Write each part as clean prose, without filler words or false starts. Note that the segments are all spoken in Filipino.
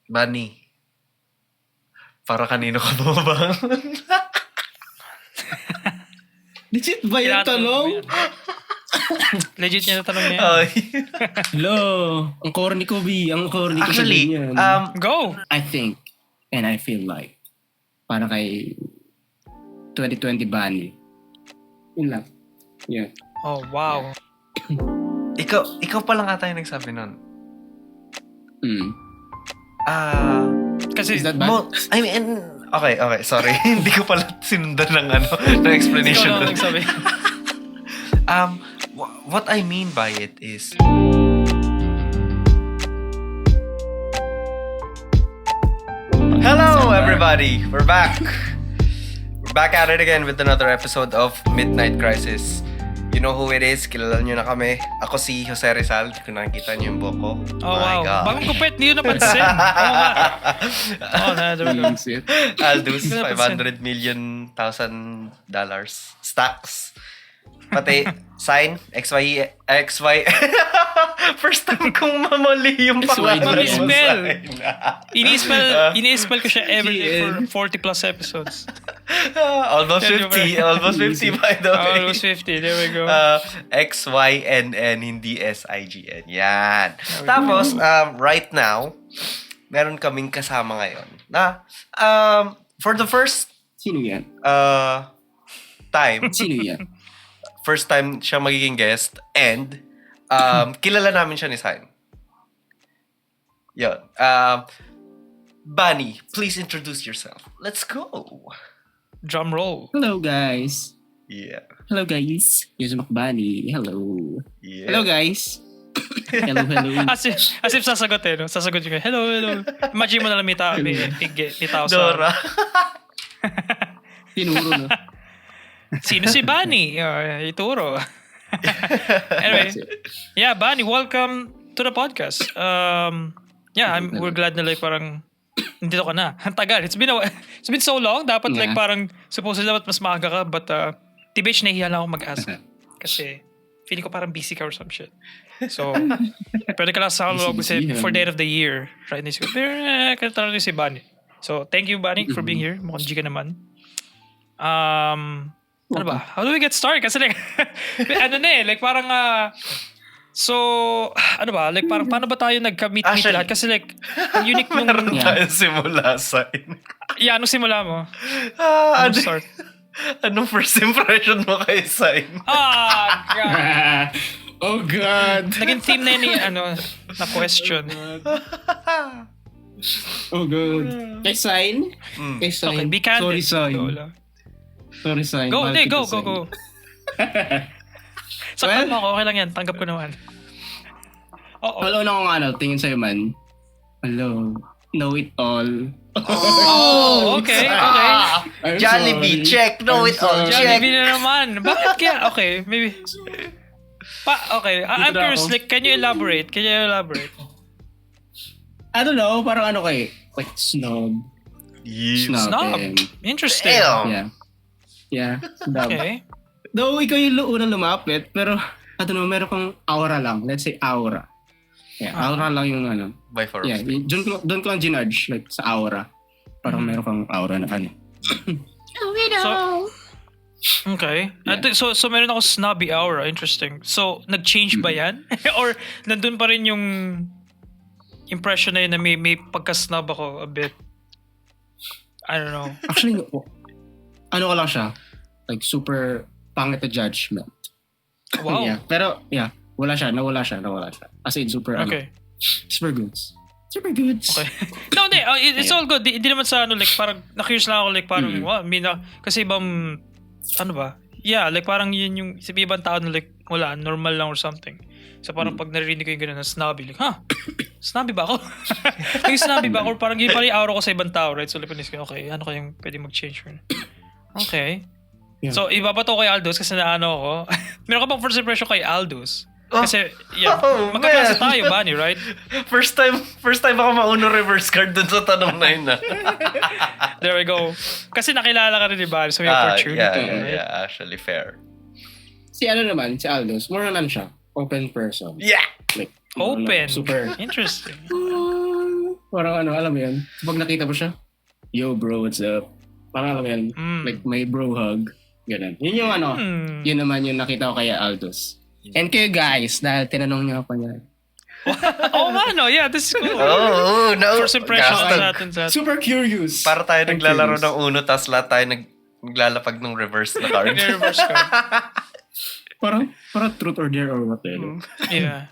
Bunny. Para kanino ka bumabangon? Legit ba yung tanong? Legit niya na tanong niya. Ay. Hello. Ang corny ko, B. Ang corny ko sa Actually, ganyan. Go! I think and I feel like para kay 2020 Bunny. Yun lang. Yeah. Oh, wow. ikaw pa lang ata yung nagsabi nun. Kasi, Is that bad? I mean, okay, sorry. Hindi ko pala sinundan ng ng explanation. ikaw na nagsabi. What I mean by it is, hello everybody! We're back! We're back at it again with another episode of Midnight Crisis. You know who it is, kilala nyo na kami. Ako si Jose Rizal, kung nakikita nyo yung buhok ko. Oh, My wow. God. Bagong kupit, hindi yun napansin. Oo nga. Oh, there we go. Aldous, Hindi ko napansin. $500 million stacks. Pati, sign, XY. First time kong mamali yung pangalan mo, Spell. sign. Ini-spell ko siya every day for 40 plus episodes. Almost 50 by the way. Almost 50, there we go. XYNN, hindi SIGN. Yan. Tapos, right now, meron kaming kasama ngayon na, for the first Sino yan? time, Sino yan? first time siya magiging guest, and kilala namin siya ni Sign. Yun. Bunny, please introduce yourself. Let's go. Drum roll. Hello, guys. Yeah. Hello, guys. Yusuf Bunny. Hello. Yeah. Hello, guys. Hello. As if sasagot no? Sasagot yung hello. Imagine mo na lang may tao sa... Dora. Tinuro na. Sino si Bunny? Ituro. Anyway, yeah, Bunny, welcome to the podcast. We're glad na like parang nandito ka na. Ang tagal. It's been so long. Dapat like parang supposedly dapat mas maaga ka, but TBH nahihiya lang ako mag-ask. Kasi feeling ko parang busy ka or some shit. So, pwede ka lang sa log kasi for the end of the year. Right? Pero kaya si Bunny. So, thank you, Bunny, for being here. Mukhang G ka naman. Ano ba? How do we get started? Kasi like, like parang, so, ano ba? Like parang, paano ba tayo nagka-meet lahat? Kasi like, ang unique nung... Meron tayong simula, Sign. Yeah, ano simula mo? Ano Start? Anong first impression mo kay Sign? God. Oh, God. Naging theme na yun na question. Oh, God. Kay Sign? Kay Sign. Okay, be candid. Sorry, Sign. Go, Sign. Go. Mahal kita, Go. Sign. Saktan mo ako, okay lang yan. Tanggap ko naman. Hello na kung tingin sa'yo man. Hello. Know it all. Oh, okay. I'm Jollibee, sorry. check. Know it all, check. Jollibee na naman. Bakit kaya? Okay, maybe. Okay, I'm curious. Like, can you elaborate? I don't know. Parang like snob. Snob. Interesting. Damn. Yeah. Snob. Okay. Though ikaw yung unang lumapit, pero I don't know, meron kang aura lang. Let's say aura. Yeah, aura lang yung By far. Yeah, doon ko lang ginudge, like sa aura. Parang meron kang aura na So, okay. Yeah. So meron ako snobby aura. Interesting. So, nag-change ba yan? Or nandun pa rin yung impression na yun na may pagka-snob ako a bit? I don't know. Actually, ano ka lang siya? Like super pangit na judgment. Wow. Yeah. Pero, nawala siya. As in, super, Okay. super goods. Super goods. Okay. No, it's all good. Hindi naman sa like parang na-curious lang ako like parang kasi ibang Yeah, like parang yun yung sabi ibang tao na like wala, normal lang or something. So parang pag narinig ko yung gano'n na snobby, like, snobby ba ako? Naging snobby ba ako? Or parang yun parang yung aura ko sa ibang tao, right? So like, okay, ano kayang pwede mag-change for Okay. Yeah. So, iba pa to kay Aldous kasi ako. Meron ka bang first impression kay Aldous? Kasi, magkaklase tayo, Bunny, right? First time ako mauno reverse card dun sa tanong na yun. There we go. Kasi nakilala ka rin ni Bunny, so may opportunity. Yeah, actually, fair. Si Aldous, more naman siya. Open person. Yeah! Like, Open. Super. Interesting. Parang ano, alam mo yan. Pag nakita mo siya, yo bro, what's up? Parang alam mo yan, like may bro hug. Ganun. Yun yung ano, yun naman yung nakita ko kay Aldous. And kayo guys, dahil tinanong niyo ako niya. Oh man, no, yeah, this is cool. No. First impression Gaston. natin sa Super curious. Para tayo I'm naglalaro curious. ng uno, tapos lahat tayo naglalapag ng reverse na card. reverse ko. Parang truth or dare or what. Yeah.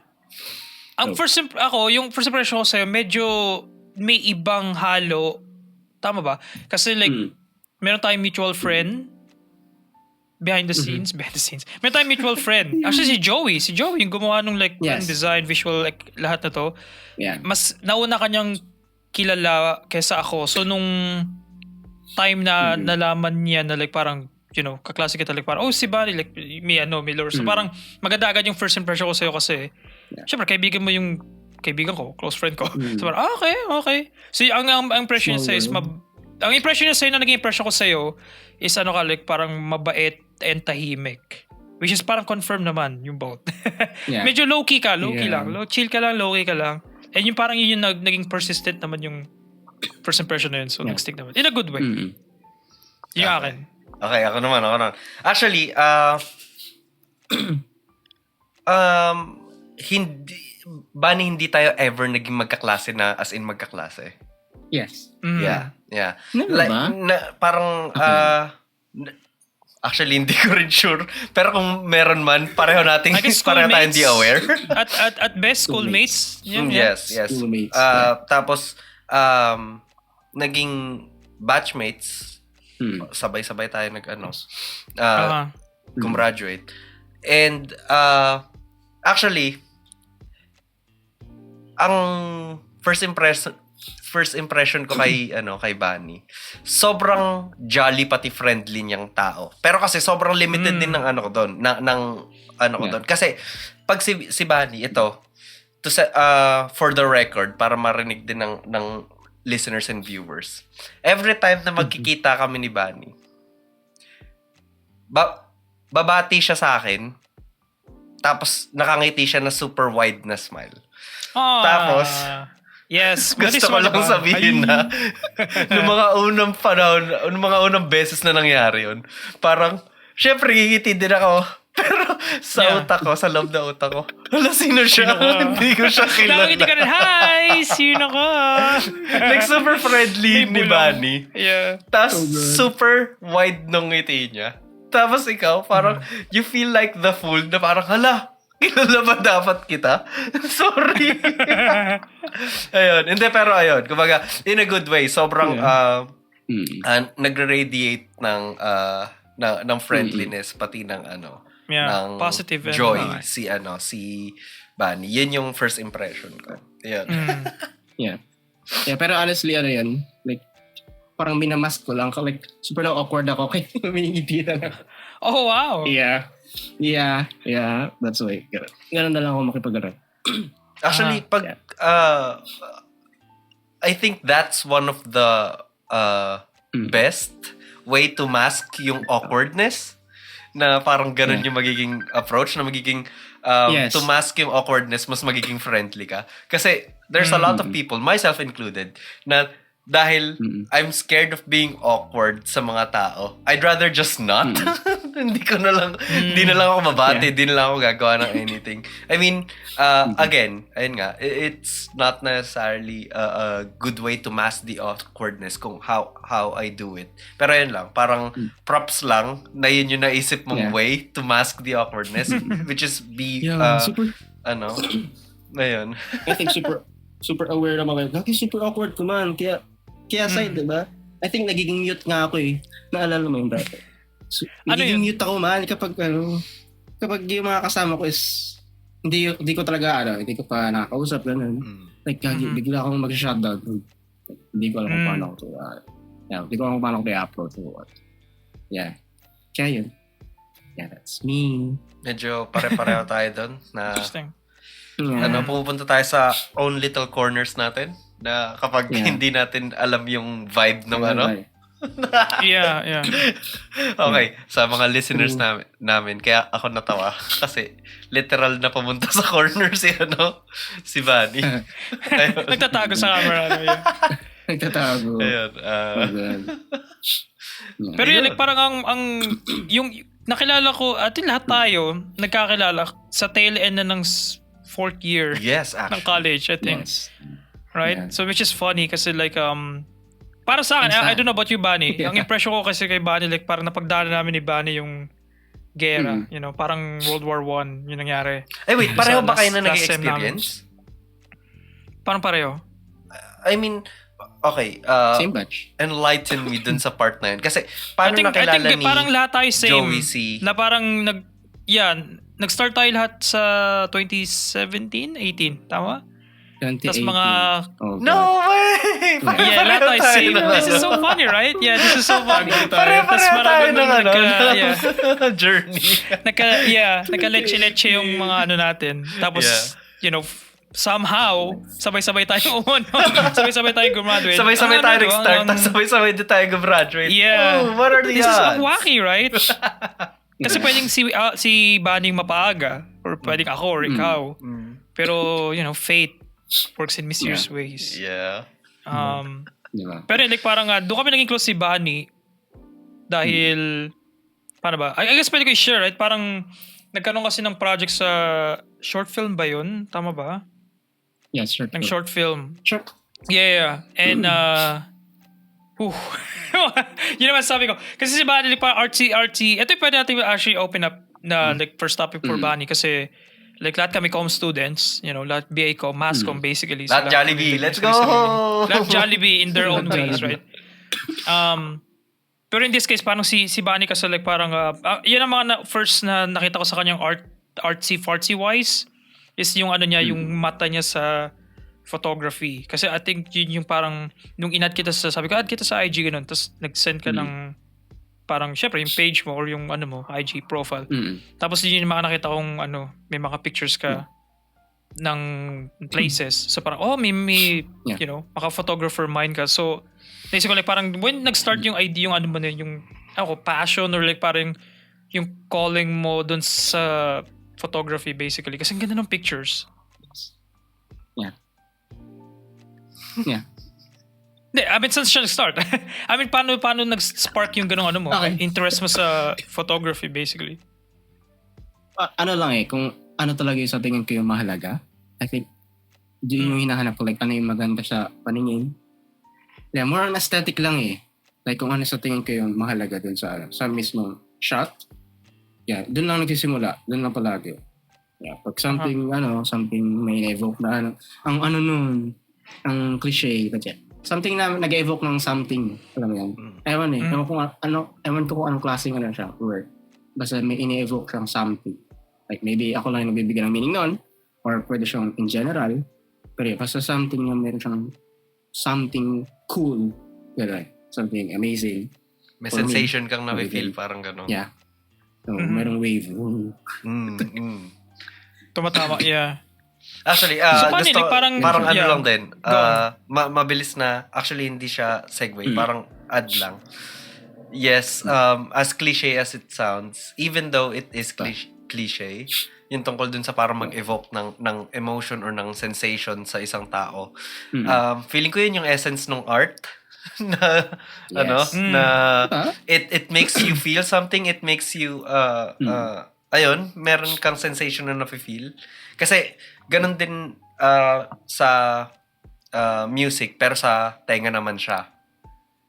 Ang yung first impression ko sa'yo, medyo may ibang halo. Tama ba? Kasi like, meron tayong mutual friend. Behind the scenes. Meron tayong mutual friend. Actually, si Joey yung gumawa nung like Yes. design, visual, like lahat na to. Yeah. Mas nauna kanyang kilala kesa ako. So, nung time na nalaman niya na like parang, you know, kaklase kita, like parang, oh, si Bunny, like, may lore. So, parang maganda agad yung first impression ko sa'yo kasi, syempre, kaibigan mo yung kaibigan ko, close friend ko. So, parang, okay. So, ang impression niya sa'yo is, ang impression niya sa'yo na naging impression ko sa'yo is ano ka, like, parang mabait and tahimik. Which is parang confirm naman yung both. Yeah. Medyo low-key ka, low-key Yeah. lang. Chill ka lang, low-key ka lang. And yung parang yun yung naging persistent naman yung first impression na yun. So, nag-stick naman. In a good way. Yung akin. Okay, ako naman. Actually, hindi tayo ever naging magkaklase na as in magkaklase. Yes. Yeah. Never ba? Parang, actually, hindi ko rin sure. Pero kung meron man, pareho I guess pareho tayo hindi aware. At best, schoolmates. Yeah. Yes. Schoolmates. Tapos, naging batchmates. Sabay-sabay tayo gumraduate. And, actually, ang first impression ko kay Bunny, sobrang jolly pati friendly niyang tao. Pero kasi sobrang limited din ng ko doon, ko doon. Kasi pag si Bunny, ito, for the record, para marinig din ng listeners and viewers. Every time na magkikita kami ni Bunny, babati siya sa akin, tapos nakangiti siya na super wide na smile. Tapos, yes, gusto ko lang sabihin na nung mga unang panahon, nung mga unang beses na nangyari yun, parang, syempre, gigiti din ako. Pero sa utak ko, sa loob na utak ko, hala, sino siya? Hindi ko siya kilala. Nakangiti ka rin, hi! Sino ka? Like, super friendly ni Bunny. Yeah. Tapos, super wide nung ngiti niya. Tapos ikaw, parang, you feel like the fool na parang, hala, kilala ba dapat kita? Sorry. Ayun. Hindi, pero ayun. Kumbaga, in a good way, sobrang nagre-radiate ng friendliness, pati ng ng positive joy si Bunny. Yun yung first impression ko. Ayun. Yeah. Yeah, pero honestly, yan, like, parang minamask ko lang. Like, super lang awkward ako. Kaya humingiti na lang. Oh, wow. Yeah. That's why. Ganun na lang ako makipag-aral. Actually, I think that's one of the best way to mask yung awkwardness, na parang ganun yung magiging approach, na magiging to mask yung awkwardness, mas magiging friendly ka. Kasi there's a lot of people, myself included, na dahil I'm scared of being awkward sa mga tao, I'd rather just not. Hindi na lang ako mabati, hindi na lang ako gagawa ng anything. I mean, again, ayun nga, it's not necessarily a good way to mask the awkwardness kung how I do it. Pero ayun lang, parang props lang na yun yung naisip mong way to mask the awkwardness, which is super, ayun. I think super aware naman kayo. Lagi super awkward ko man. Kaya side, diba? I think nagiging mute nga ako eh. Naalala mo yung dati. So, nagiging mute ako man kapag yung mga kasama ko is hindi ko talaga hindi ko pa nakakausap ganun. Like bigla akong mag-shutdown. Hindi ko alam kung paano ko hindi ko alam kung paano ko i-upload to what. Yeah. Kaya yun. Yeah, that's me. Medyo pare-pareho tayo doon na Interesting. pupunta tayo sa own little corners natin na kapag hindi natin alam yung vibe ng Yeah. Okay, sa mga listeners namin, kaya ako natawa kasi literal na pumunta sa corner si Bunny. Nagtatago sa camera. Nagtatago. Ayun. Pero yun, like, parang yung nakilala ko, atin lahat tayo, nagkakilala sa tail end na ng fourth year Yes, ng actually. college, I think. Yes. Right? Yeah. So which is funny kasi like, para sa akin, I don't know about you, Bunny. Yeah. Ang impression ko kasi kay Bunny, like parang napagdaanan namin ni Bunny yung gera. You know, parang World War I yung nangyari. Ay, wait, pareho ba kayo na last sem nag-experience? Parang pareho. I mean, okay. Same batch. Enlighten me dun sa part na yun. Kasi, paano I nakilala think ni parang lahat tayo same. Joey C? Na parang nag-start tayo lahat sa 2017, 18. Tama? 2018. Tas mga... Oh, No way! Yeah, lahat tayo same. This is so funny, right? Yeah, this is so funny. Pareho tayo ng journey. Nagka-leche-leche yung mga ano natin. Tapos, you know, somehow, sabay-sabay tayo sabay-sabay tayo graduate. Sabay-sabay tayo nag-start, tapos sabay-sabay din tayo graduate. Yeah. Oh, what are the This is odds? wacky, right? Kasi pwedeng si Banning mapaaga, or pwedeng ako or ikaw. Pero, you know, fate works in mysterious ways. Yeah. Diba? Pero like parang doon kami naging close si Bunny dahil paano ba? I guess pwede ko i-share, right? Parang nagkaroon kasi ng project sa short film ba yun? Tama ba? Yes, sure. Ng short film. Sure. Yeah. And yun naman sabi ko. Kasi si Bunny like parang artsy. Ito yung pwede natin actually open up na like first topic for Bunny kasi like lahat kami com students, you know, lahat BA com, mass com basically. Lahat Jollibee, let's go! Lahat Jollibee in their own ways, right? Pero in this case, parang si Bunny kasi like parang, yan ang mga first na nakita ko sa kanyang artsy-fartsy wise is yung ano niya, yung mata niya sa photography. Kasi I think yun yung parang, nung in-add kita sabi ko, add kita sa IG ganun, tapos nag-send ka ng parang syempre yung page mo or yung ano mo, IG profile. Tapos yun yung mga nakita kong may mga pictures ka ng places. So parang, may you know, maka-photographer mind ka. So, naisip ko like parang when nag-start yung idea, yung ano mo na yung passion or like parang yung calling mo dun sa photography basically. Kasi ang ganda ng pictures. Yeah. Hindi, I mean, saan siya nag-start? I mean, paano nag-spark yung ganung interest mo sa photography, basically? Ano lang kung ano talaga yung sa tingin ko yung mahalaga. I think, yun yung hinahanap ko, like, ano yung maganda sa paningin. Yeah, more on aesthetic lang Like, kung ano sa tingin ko yung mahalaga dun sa mismong shot. Yeah, dun lang nagsisimula. Dun lang palagi. Yeah, pag something, something may evoke na ang cliche, something na nag-evoke ng something. Alam mo yan? Ewan ewan ko kung anong klaseng siya, word. Basta may ini-evoke siyang something. Like maybe ako lang yung nagbibigay ng meaning nun, or pwede siyang in general. Pero basta something na meron siyang something cool. Something amazing. May sensation kang na-feel, parang gano'n. Yeah. So, merong wave. Tumatama, yeah. Actually, so, like, parang ano lang din. Mabilis na. Actually, hindi siya segue. Parang add lang. Yes, as cliche as it sounds, even though it is cliche, yung tungkol dun sa parang mag-evoke ng emotion or ng sensation sa isang tao. Feeling ko yun yung essence ng art. It makes you feel something. It makes you, meron kang sensation na nafe-feel. Kasi, ganun din sa music, pero sa tenga naman siya.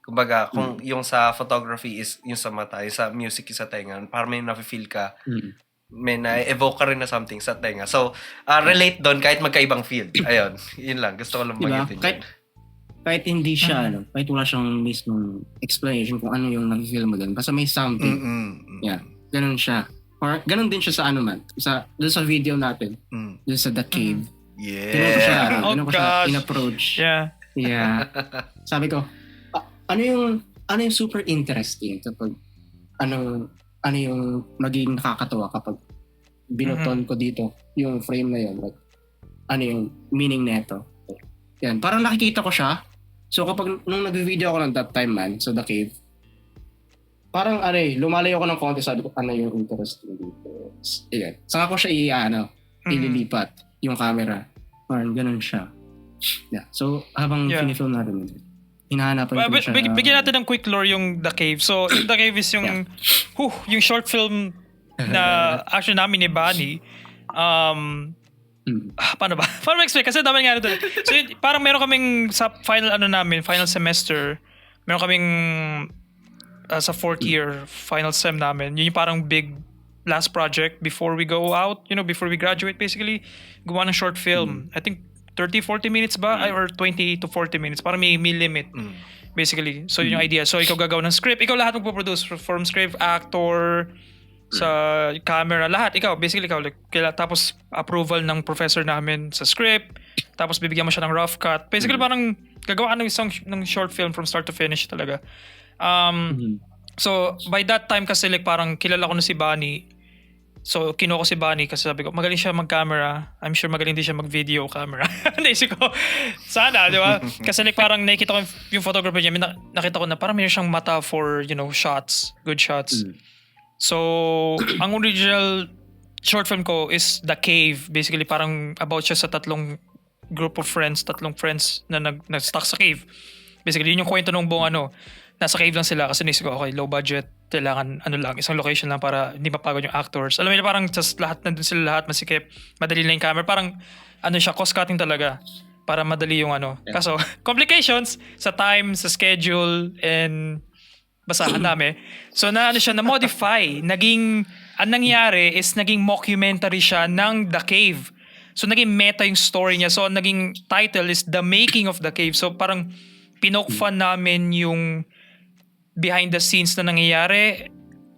Kumbaga, kung yung sa photography is yung sa mata, yung sa music is sa tenga, parang may nafe-feel ka, may na-evoke ka rin na something sa tenga. So, relate doon kahit magkaibang field. Ayun, yun lang. Gusto ko lang magitin yun. Kahit hindi siya, kahit wala siyang mismong explanation kung ano yung nafe-feel mo doon, basta may something. Yeah, ganun siya. Or ganun din siya sa doon sa video natin. Doon sa The Cave. Yeah. Ganun ko siya in-approach. Yeah. Sabi ko, ano yung super interesting kapag ano yung magiging nakakatawa kapag binuton ko dito yung frame na yun. Like, ano yung meaning neto. Yan. Parang nakikita ko siya. So kapag nung nag-video ako ng that time man, so The Cave, parang lumalayo ko ng konti, sabi ko, ano yung interesting dito. Ayan. Saka ko siya ililipat yung camera. Parang ganun siya. Yeah. So, habang pinifilm natin, hinahanapan ko siya. Bigyan natin ng quick lore yung The Cave. So, The Cave is yung yung short film na actually namin ni Bunny. Paano ba? Paano ma-explain? Kasi dami nga doon. So, parang meron kaming sa final semester, meron kaming sa fourth year final sem namin. Yun yung parang big last project before we go out, before we graduate basically. Gumawa ng short film. I think 30-40 minutes ba? Or 20 to 40 minutes. Parang may limit. Basically. So yun yung idea. So ikaw gagawa ng script. Ikaw lahat magpo-produce from script, actor, sa camera, lahat. Basically ikaw. Tapos approval ng professor namin sa script. Tapos bibigyan mo siya ng rough cut. Basically parang gagawa ka ng short film from start to finish talaga. So by that time kasi parang kilala ko na si Bunny. So kinuha ko si Bunny kasi sabi ko magaling siya mag-camera. I'm sure magaling din siya mag-video camera. Naisip ko sana, di ba? Kasi parang nakita ko yung photographer niya, nakita ko na parang mayroon siyang mata for shots, good shots. So ang original short film ko is The Cave. Basically parang about siya sa tatlong friends na nag-stuck sa cave. Basically yun yung kwento ng buong nasa cave lang sila kasi naisip ko, okay, low budget, kailangan isang location lang para hindi mapagod yung actors. Alam mo parang just nandun sila lahat, masikip, madali lang yung camera. Parang siya, cost cutting talaga para madali yung Kaso, complications sa time, sa schedule, and basahan namin. So siya, na-modify. Ang nangyari is naging mockumentary siya ng The Cave. So naging meta yung story niya. So naging title is The Making of The Cave. So parang pinokfan namin yung behind the scenes na nangyayari.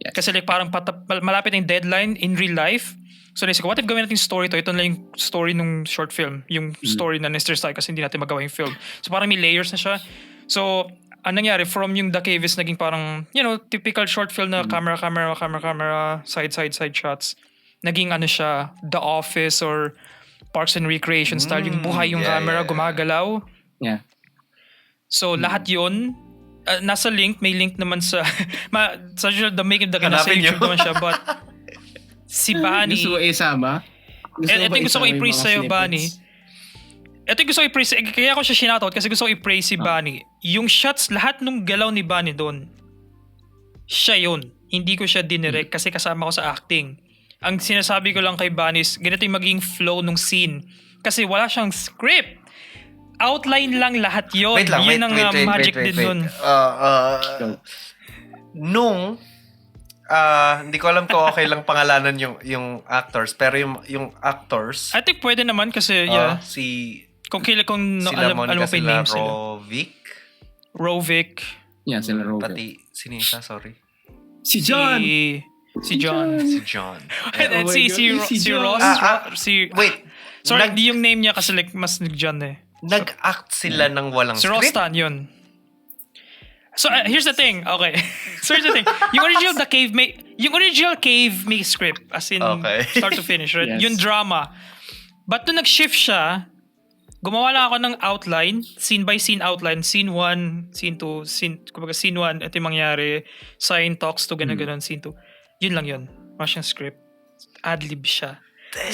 Kasi parang malapit na yung deadline in real life. So naisip ko, what if gawin natin yung story to? Ito na yung story ng short film. Yung story na Nestor Sai kasi hindi natin magawa yung film. So parang may layers na siya. So ang nangyari from yung The Cave is naging parang, typical short film na camera, side shots. Naging siya, The Office or Parks and Recreation style. Yung buhay yung camera, gumagalaw. Yeah. So lahat yun, nasa link, may link naman sa The Making of The Cave, nasa YouTube naman siya, but si Bunny, gusto mo isama? Ito yung gusto ko i-praise sa'yo, Bunny. Ito yung gusto ko i-praise, kaya ako siya shoutout kasi gusto ko i-praise si Bunny. Yung shots, lahat nung galaw ni Bunny doon, siya yun. Hindi ko siya dinirect kasi kasama ko sa acting. Ang sinasabi ko lang kay Bunny is, ganito yung magiging flow nung scene. Kasi wala siyang script. Outline lang lahat yun. Wait lang, yun ang magic din nun. Hindi ko alam kung okay lang pangalanan yung actors, pero yung actors, I think pwede naman kasi kung sila alam mo pa yung names sila. Rovic. Yeah, sila Rovic. Pati sinisa, sorry. Si John. Si John. And si Ross. Wait. Sorry, yung name niya kasi mas John eh. Nag-act sila ng walang si script? Si Rostan, yun. So, here's the thing. Okay. So, here's the thing. Yung original Cave may script. As in, start to finish, right? Yes. Yung drama. But nung nag-shift siya, gumawa lang ako ng outline, scene by scene outline, scene 1, scene 2, scene 1, ito yung mangyari, sign talks to, gano'n, scene 2. Yun lang yun. Wala siyang script. Ad-lib siya. Dang.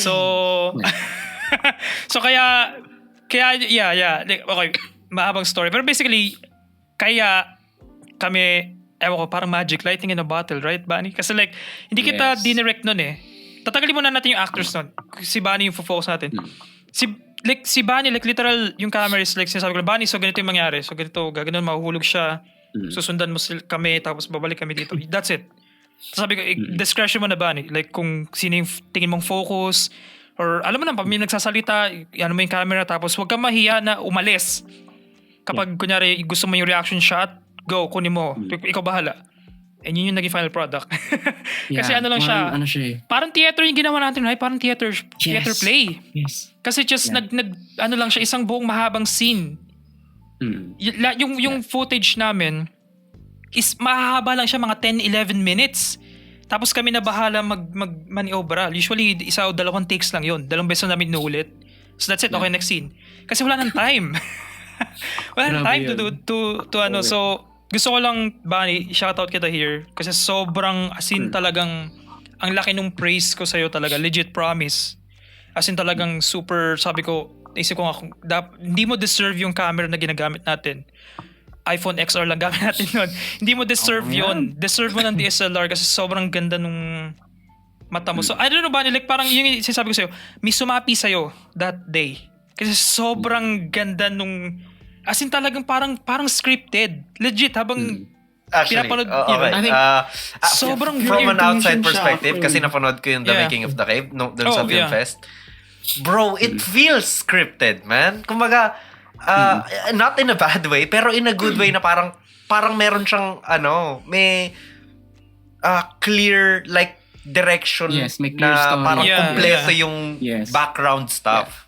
So kaya, yeah. Okay, mahabang story. Pero basically, kaya kami, ewan ko, parang magic, lightning in a bottle, right, Bunny? Kasi hindi kita dinirect nun eh. Tatagalin muna natin yung actors nun. Si Bunny yung focus natin. Si Bunny, literal, yung camera is sinasabi ko, Bunny, so ganito yung mangyari. So ganito, gaganon, mahuhulog siya. Susundan mo kami, tapos babalik kami dito. That's it. Sabi ko, discretion mo na Bunny. Kung sino yung tingin mong focus, or alam mo na, pag may nagsasalita, ano mo yung camera, tapos huwag kang mahiya na umalis. Kapag kunyari gusto mo yung reaction shot, go, kunin mo. Ikaw bahala. And yun yung naging final product. Kasi lang siya. Parang theater yung ginawa natin, right? Parang theater play. Yes. Kasi just lang siya, isang buong mahabang scene. Yung footage namin is mahaba lang siya, mga 10-11 minutes. Tapos kami na bahala mag-maniobra. Usually, isa o dalawang takes lang yun. Dalawang beses namin inuulit. So that's it. Okay, next scene. Kasi wala nang time. Wala nang time to So, gusto ko lang, Bunny, shoutout kita here. Kasi sobrang, as in talagang, ang laki nung praise ko sa'yo talaga. Legit promise. As in talagang super, sabi ko, isip ko nga, hindi mo deserve yung camera na ginagamit natin. iPhone XR lang gamit natin nun. Hindi mo deserve yun. Deserve mo ng DSLR kasi sobrang ganda nung mata mo. So, I don't know ba, like parang yung sinasabi ko sa'yo, may sumapi sa'yo that day. Kasi sobrang ganda nung, as in talagang parang scripted. Legit, habang Actually, pinapanood, okay. sobrang from an outside Siya, perspective, kasi napanood ko yung The Making of the Cave dun sa Film Fest. Bro, it feels scripted, man. Kumbaga, not in a bad way, pero in a good way na parang meron siyang, may clear, like, direction may clear na story. parang kompleto yung background stuff.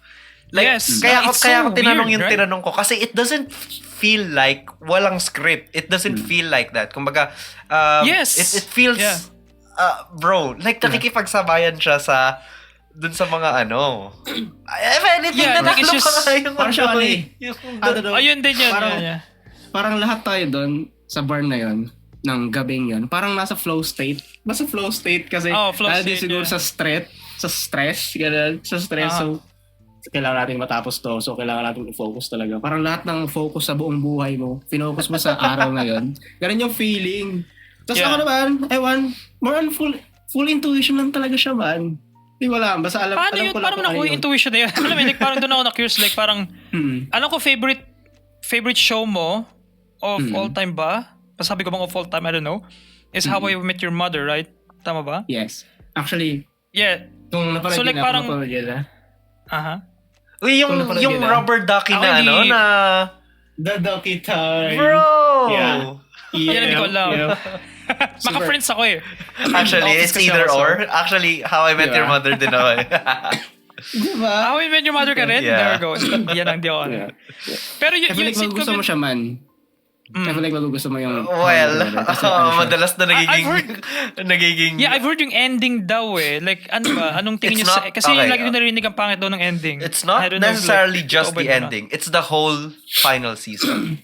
Like, kaya ako tinanong weird, tinanong ko kasi it doesn't feel like walang script. It doesn't feel like that. Kumbaga, it feels, bro, like nakikipagsabayan siya sa dun sa mga if anything, like it's just, parang siya ayun din yun. Parang lahat tayo dun sa bar na yun, ng gabing yun, parang nasa flow state. Nasa flow state kasi dahil siguro sa stress, ganun, sa stress. So, kailangan natin matapos to. So, kailangan natin i-focus talaga. Parang lahat ng focus sa buong buhay mo, finocus mo sa araw na yun. Ganun yung feeling. Tapos ako naman, more on full intuition lang talaga siya, man. Hindi ko alam. Basta alam ko lang. Paano nakuha yung intuition na yun? Alam mo, like, parang doon ako na-curious. Like, parang, alam ko favorite show mo of all time ba? Sabi ko bang of all time, I don't know. Is How I Met Your Mother, right? Tama ba? Yes. Actually, kung napanood so like parang, Uy, yung rubber ducky na na The Ducky Time. Bro! Yeah. Yan, hindi ko alam. Maka-friends ako eh. Actually, it's either or. Actually, How I Met Your Mother din ako eh. Diba? How I Met Your Mother ka rin? Yeah. There we go. Yan ang di ako. Pero I feel like magugusto mo siya, man. I feel like magugusto mo yung... Well, madalas na nagiging... Yeah, I've heard yung ending daw eh. Like, ano ba? Anong tingin niyo sa... Kasi lagi ko narinig ang pangit daw ng ending. It's not necessarily just the ending. It's the whole final season.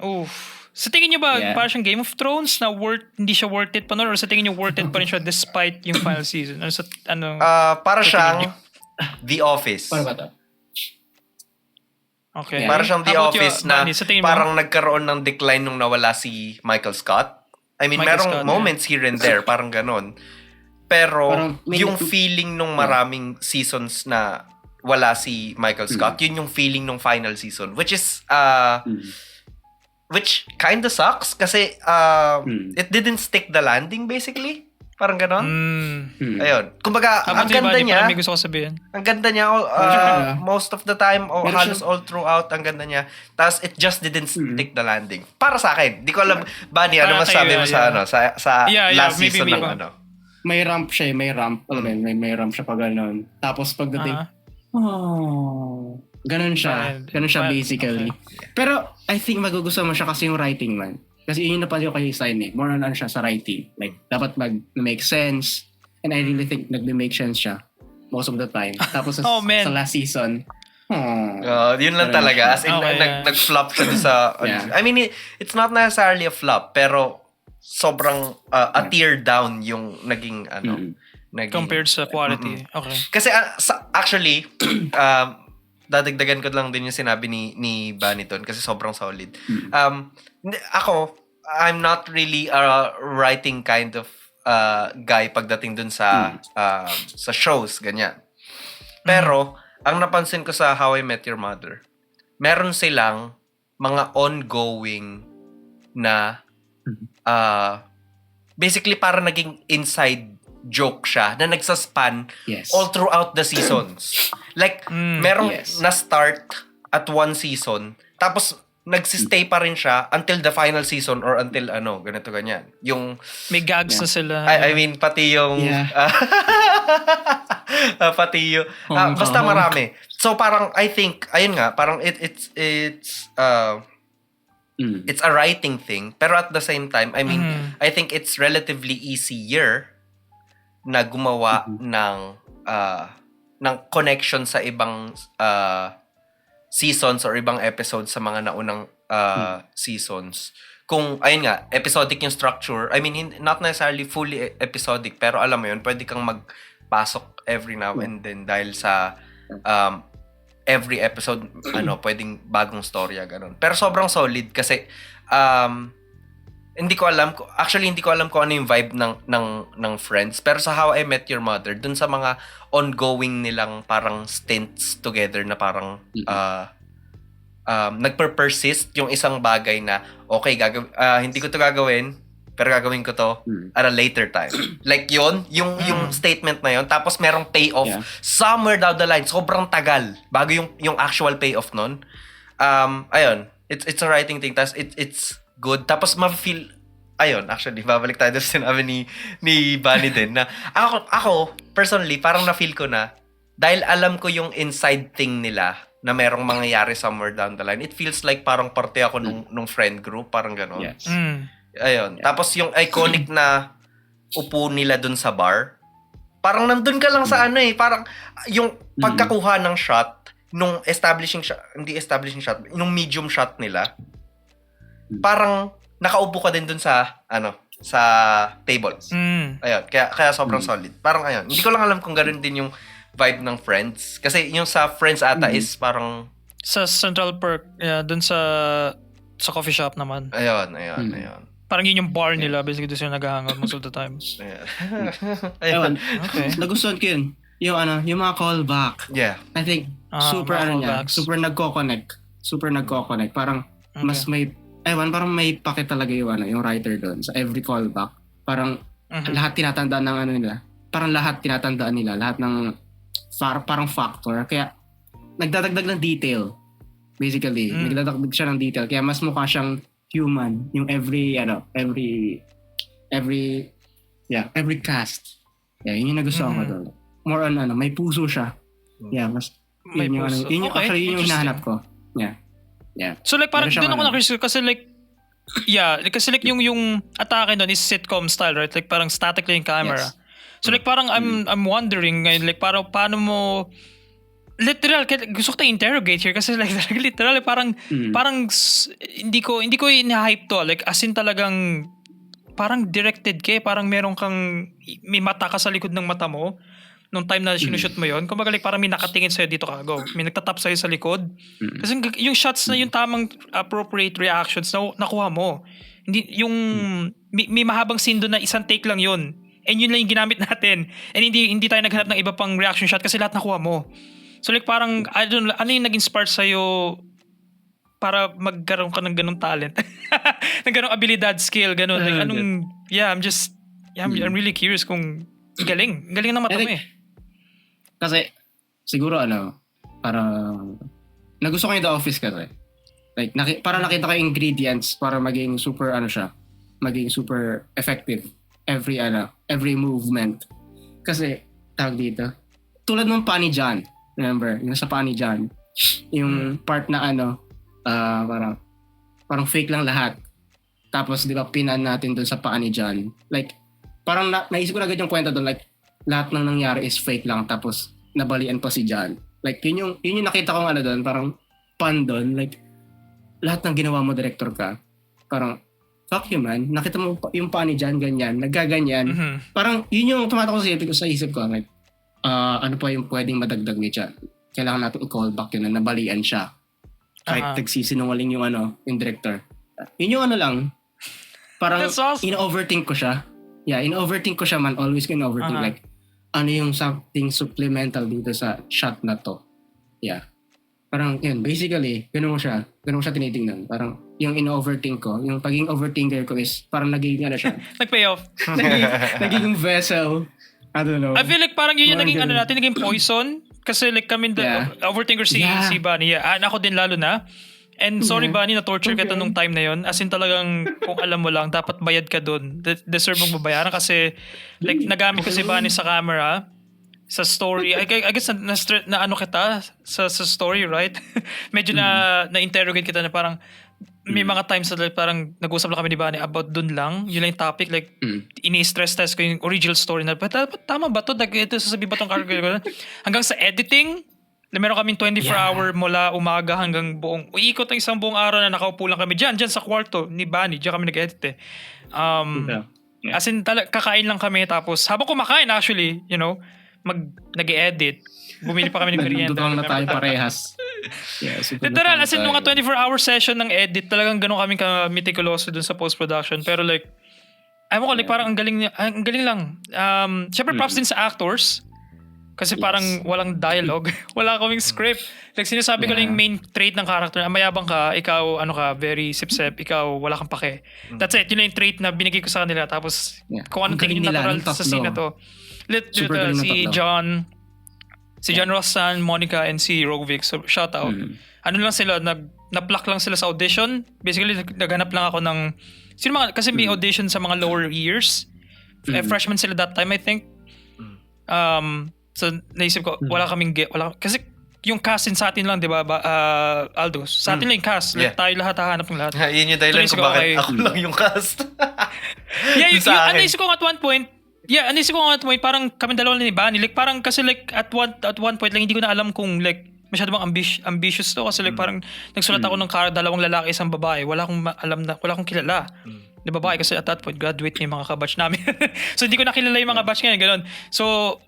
Oof. Sa tingin niyo ba, parang siyang Game of Thrones na hindi siya worth it pa nun? Or sa tingin niyo worth it pa rin siya despite yung final season? Para siyang The Office. Paano ba ito? Okay. Para siyang The Office na parang nagkaroon ng decline nung nawala si Michael Scott. I mean, merong moments here and there, parang ganon. Pero yung feeling nung maraming seasons na wala si Michael Scott, yun yung feeling nung final season. Which is... which kinda sucks kasi it didn't stick the landing basically. Parang ganon. Ayun. Kumbaga, ang ganda niya. May gusto ko sabihin. Ang ganda niya most of the time o halos all throughout ang ganda niya. Tapos it just didn't stick the landing. Para sa akin. Di ko alam, Bunny, ano masabi mo sa last season ng May ramp siya, may ramp. May ramp siya pag ganon. Tapos pagdating, ganun siya. Ganun siya basically. Pero I think magugustuhan mo siya kasi yung writing, man. Kasi yun yung napansin ko kay Sign eh. More on siya sa writing. Like, dapat mag-make sense. And I really think nag-make sense siya most of the time. Tapos sa last season, yun lang talaga. As in, nag-flop siya sa... I mean, it's not necessarily a flop, pero sobrang a tear down yung naging compared sa quality. Okay. Kasi actually, dadagdagan ko lang din yung sinabi ni Baniton kasi sobrang solid. Ako, I'm not really a writing kind of guy pagdating dun sa shows, ganyan. Pero, ang napansin ko sa How I Met Your Mother, meron silang mga ongoing na basically para naging inside joke siya na nagsaspan all throughout the seasons. Like, merong na-start at one season, tapos nagsistay pa rin siya until the final season or until ganito ganyan. Yung may gags na sila. I mean pati yung pati yung basta marami. So parang I think ayun nga, parang it's it's a writing thing, pero at the same time, I mean, I think it's relatively easier na gumawa ng connection sa ibang seasons or ibang episodes sa mga naunang seasons. Kung, ayun nga, episodic yung structure. I mean, not necessarily fully episodic, pero alam mo yun, pwede kang magpasok every now and then dahil sa every episode, pwedeng bagong storya, ganun. Pero sobrang solid kasi hindi ko alam kung ano yung vibe ng Friends, pero sa How I Met Your Mother, dun sa mga ongoing nilang parang stints together na parang nagper-persist yung isang bagay na okay, hindi ko to gagawin, pero gagawin ko to at a later time. Like yung statement na yun, tapos merong payoff somewhere down the line, sobrang tagal bago yung actual payoff nun. Ayun, it's a writing thing, tapos it's good. Tapos ma-feel, ayun, actually, babalik tayo sa sinabi ni Bunny din, na ako, personally, parang na-feel ko na, dahil alam ko yung inside thing nila, na merong mangyayari somewhere down the line, it feels like parang parte ako nung friend group, parang gano'n. Yes. Ayun. Tapos yung iconic na upo nila dun sa bar, parang nandun ka lang sa parang yung pagkakuha ng shot, nung nung medium shot nila, parang nakaupo ka din dun sa sa table. Ayun, kaya sobrang solid. Parang ayun. Hindi ko lang alam kung ganoon din yung vibe ng Friends. Kasi yung sa Friends ata is parang sa Central Perk, dun sa coffee shop naman. Ayun. Parang yun yung bar nila, basically doon sila nag-hangout most of the times. Ayun. Okay. Nagustuhan ko yun. Yung mga callback. Yeah. I think super super nagko-connect. Parang mas may parang may pake talaga yung writer doon sa every callback. Parang lahat tinatandaan ng nila. Parang lahat tinatandaan nila, lahat ng parang factor. Kaya nagdadagdag ng detail. Basically, nagdadagdag siya ng detail. Kaya mas mukha siyang human yung every cast. Yeah, yun yung nagustuhan ko doon. More on may puso siya. Yeah, mas may puso. Actually yun yung hinahanap ko. Yeah. So like parang doon ako na-curious kasi yung atake doon is sitcom style, right? Like parang static lang yung camera. Yes. So like parang I'm wondering ngayon, like parang paano mo literal, gusto ko interrogate here kasi like literal parang hindi ko ina-hype to, like as in talagang parang directed parang may mata ka sa likod ng mata mo nung time na sinushoot mo yon. Kumbaga like parang may nakatingin sa'yo dito ka, go. May nagtatap sa'yo sa likod. Kasi yung shots na yung tamang appropriate reactions na nakuha mo. Hindi yung may mahabang scene doon na isang take lang yun. And yun lang yung ginamit natin. And hindi tayo naghanap ng iba pang reaction shot kasi lahat nakuha mo. So like parang ano yung nag-inspire sa'yo para magkaroon ka ng ganung talent? ng ganung abilidad, skill, ganun. Like anong I'm really curious kung galing na mata mo Kasi siguro parang nagusto ko yung The Office kasi. Like para nakita ko yung ingredients para maging super maging super effective every movement. Kasi tawag dito, tulad ng Pani John, remember? Yung sa Pani John, yung part na parang fake lang lahat. Tapos di ba pinan natin doon sa paa ni John. Like parang naisip ko na agad yung kwento doon, like lahat ng nangyari is fake lang tapos nabalian pa si John. Like yun yung nakita ko doon, parang fun doon, like lahat ng ginawa mo director ka. Parang fuck you man, nakita mo yung paa ni John ganyan, naggaganyan. Parang yun yung tumatakbo sa isip ko, like ano pa yung pwedeng madagdag ni John. Kailangan natin i-call back yun na nabalian siya. Kahit nagsisinungaling yung yung director. Yun yung lang. Parang awesome. in-overthink ko siya. Yeah, in-overthink ko siya man. Always ko in-overthink. Like, ano yung something supplemental dito sa shot na to. Yeah. Parang yun, basically, ganun mo siya tinitingnan. Parang yung in-overthink ko, yung pagiging overthinker ko is parang nagiging siya. Nag-pay off. nagiging vessel. I don't know. I feel like parang yun yung naging naging poison. Kasi like kami, overthinker si Bunny. Yeah. Ako din lalo na. And sorry Bunny, na-torture kita nung time na yon. As in talagang, kung alam mo lang, dapat bayad ka dun. Deserve mong babayaran kasi like nagamit ko si Bunny sa camera, sa story. I guess na ano kita sa story, right? Medyo na-interrogate kita na parang may mga times na parang nag-usap lang kami ni Bunny about dun lang. Yun lang yung topic. Like, ini-stress test ko yung original story na, tama ba to? Ito sasabihin ba tong character? Hanggang sa editing, Meron kaming 24-hour mula umaga hanggang buong, iikot ang isang buong araw na nakaupo lang kami dyan sa kwarto ni Bunny. Diyan kami nag-edit eh. As in, kakain lang kami tapos habang kumakain actually, you know, nag-edit. Bumili pa kami ng merienda. Nagdudong na tayo parehas. Literal, as in, mga 24-hour session ng edit, talagang ganun kami ka-meticuloso dun sa post-production. Pero like, ayaw ko, like, parang ang galing lang. Siyempre, props din sa actors. Kasi parang walang dialogue. Wala kaming script. Like, sinasabi ko lang yung main trait ng character. Mayabang ka, ikaw, very sip-sip, ikaw, wala kang pake. That's it. Yun lang yung trait na binigay ko sa kanila. Tapos, kung ano tingin yung natural sa scene na to. Si John Rossan, Monica, and si Rovic. So, shout out. Ano lang sila, na-pluck lang sila sa audition. Basically, naghanap lang ako ng... Kasi may audition sa mga lower years. Freshman sila that time, I think. So, naisip ko, wala kasi yung cast sa atin lang, di ba, Aldo? Sa atin lang yung cast. Like, tayo lahat, hahanap ng lahat. Yun yung dahilan kung bakit ako lang yung cast. Naisip ko at one point, parang kami dalawa ni Bunny. Like, parang kasi like, at one point, like, hindi ko na alam kung like, masyado bang ambitious to. Kasi like, parang nagsulat ako ng dalawang lalaki, isang babae. Wala akong kilala. Na babae kasi at that point, graduate na yung mga kabatch namin. So, hindi ko nakilala yung mga batch ngayon, gano'n. So,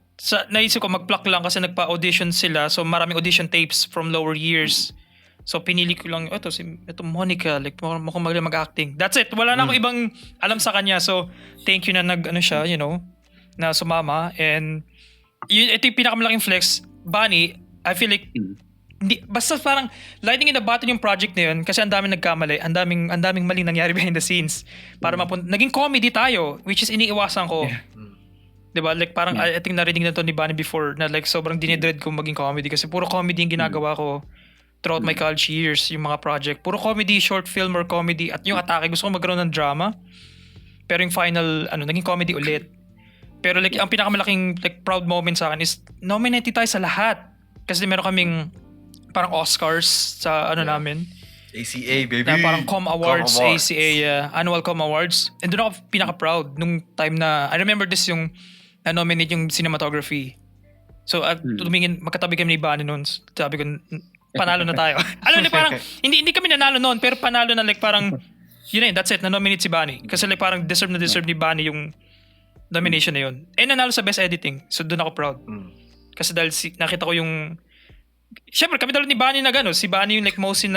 naisip ko mag-pluck lang kasi nagpa-audition sila. So maraming audition tapes from lower years. So pinili ko lang, ito Monica, like mukhang magaling mag-acting. That's it. Wala na akong ibang alam sa kanya. So thank you na siya, you know, na sumama. And ito yung pinakamalaking flex. Bunny, I feel like basta parang lightning in the bottle yung project na yun kasi ang daming nagkamali, ang daming maling nangyari behind the scenes para naging comedy tayo, which is iniiwasan ko. Diba? Like parang I think narinig na to ni Bunny before na like sobrang dinidread ko maging comedy kasi puro comedy yung ginagawa ko throughout my college years, yung mga project. Puro comedy, short film or comedy. At yung atake, gusto ko magkaroon ng drama. Pero yung final, naging comedy ulit. Pero like ang pinakamalaking like proud moment sa akin is nominated tayo sa lahat. Kasi meron kaming parang Oscars sa namin. ACA, baby. Na parang Com Awards. ACA, Annual Com Awards. And doon ako pinaka-proud nung time na, I remember this yung na-nominate yung cinematography. So, magkatabi kami ni Bunny noon. Sabi ko, panalo na tayo. Alam niyo, parang, hindi kami nanalo noon, pero panalo na like parang, yun that's it, na-nominate si Bunny. Kasi like parang deserve ni Bunny yung nomination na yun. And nanalo sa Best Editing. So, doon ako proud. Kasi dahil nakita ko yung, syempre, kami dalawa ni Bunny na gano'n. Si Bunny yung like mostly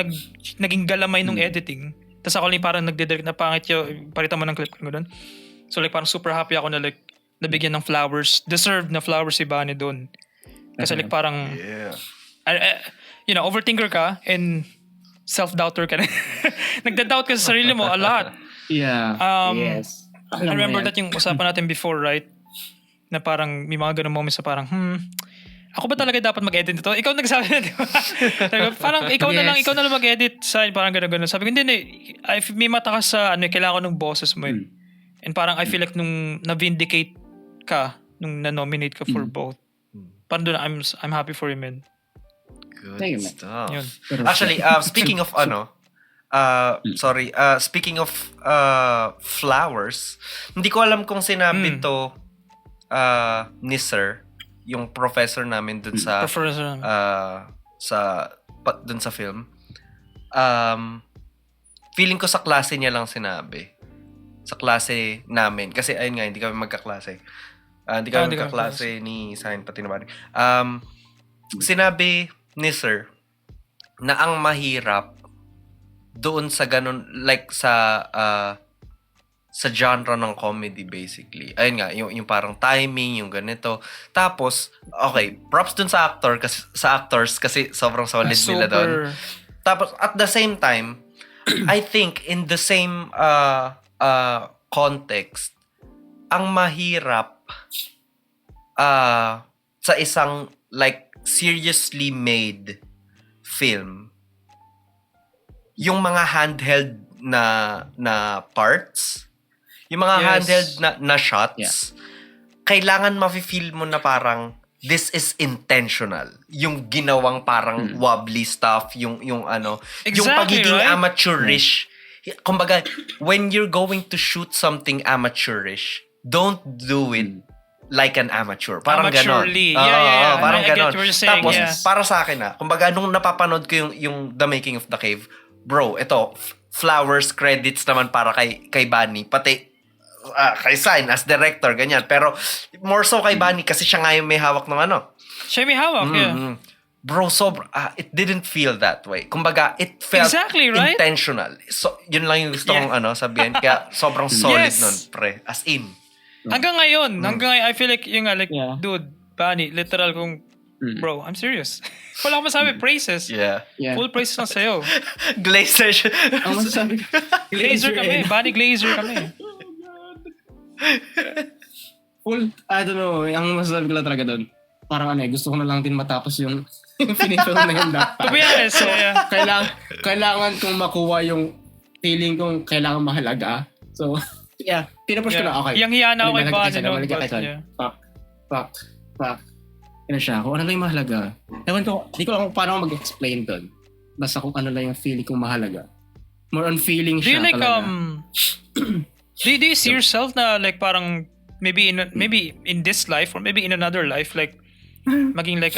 naging galamay nung editing. Tapos ako lang parang nagdidirect na pangit yung palitan mo ng clip ko doon. So like parang super happy ako na like nabigyan ng flowers. Deserved na flowers si Bunny doon. Kasi like parang overthinker ka and self-doubter ka na. Nagda-doubt ka sa sarili mo a lot. Yeah. Yes. I remember that yung usapan natin before, right? Na parang may mga ganun moments na parang ako ba talaga dapat mag-edit nito? Ikaw nagsabi na, di ba? Parang ikaw na lang mag-edit sa parang gano'n. Sabi ko, hindi. May mata ka sa kailangan ko ng boses mo eh. And parang I feel like nung na-vindicate ka, nung na-nominate ka for both. Parang doon, I'm happy for you, man. Good stuff. Yun. Actually, speaking of speaking of flowers, hindi ko alam kung sinabi to ni Sir, yung professor namin dun sa dun sa film. Feeling ko sa klase niya lang sinabi. Sa klase namin. Kasi ayun nga, hindi kami magkaklase. Hindi kami magkaklase ni Sahin pati naman. Sinabi ni Sir na ang mahirap doon sa ganun, like sa genre ng comedy basically. Ayun nga, yung parang timing, yung ganito. Tapos, okay, props dun sa actors kasi sobrang solid nila doon. Tapos, at the same time, I think in the same context, ang mahirap sa isang like seriously made film, yung mga handheld na parts, yung mga handheld na shots, kailangan ma-feel mo na parang this is intentional. Yung ginawang parang wobbly stuff, yung yung pagiging amateurish. Kumbaga, when you're going to shoot something amateurish, don't do it like an amateur. Parang Amateurly. ganon. Yeah. Parang I get ganon. what you're saying, Tapos, yeah. para sa akin kumbaga, nung napapanood ko yung The Making of the Cave, bro, ito, flowers, credits naman para kay Bunny. Pati, kay Sign as director, ganyan. Pero, more so kay Bunny kasi siya nga yung may hawak ng ano. Siya may hawak, yeah. Bro, it didn't feel that way. Kumbaga, it felt Exactly, right? intentional. So, yun lang yung gusto kong sabihin. Kaya, sobrang solid nun, pre. As in. Hanggang ngayon, I feel like, dude, Bunny, literal kung, bro, I'm serious. Wala akong masabi, praises. Yeah. Full praises lang sa'yo. Glazer. Ang masasabi ko. Glazer kami, Bunny Glazer kami. Full, I don't know, ang masasabi ko lang talaga doon. Parang gusto ko na lang din matapos yung pinifilm na yun. To be honest, Kailangan kong makuha yung feeling kong kailangan mahalaga. So, pinupush ko na, okay. Yung hiya na ako kay Bunny, no? Fuck. Ano siya, kung ano lang yung mahalaga. Ewan ko, di ko lang kung paano mag-explain doon. Basta kung ano lang yung feeling kong mahalaga. More on feeling do siya you like, talaga. do you see yourself na like parang maybe in this life or maybe in another life, like maging like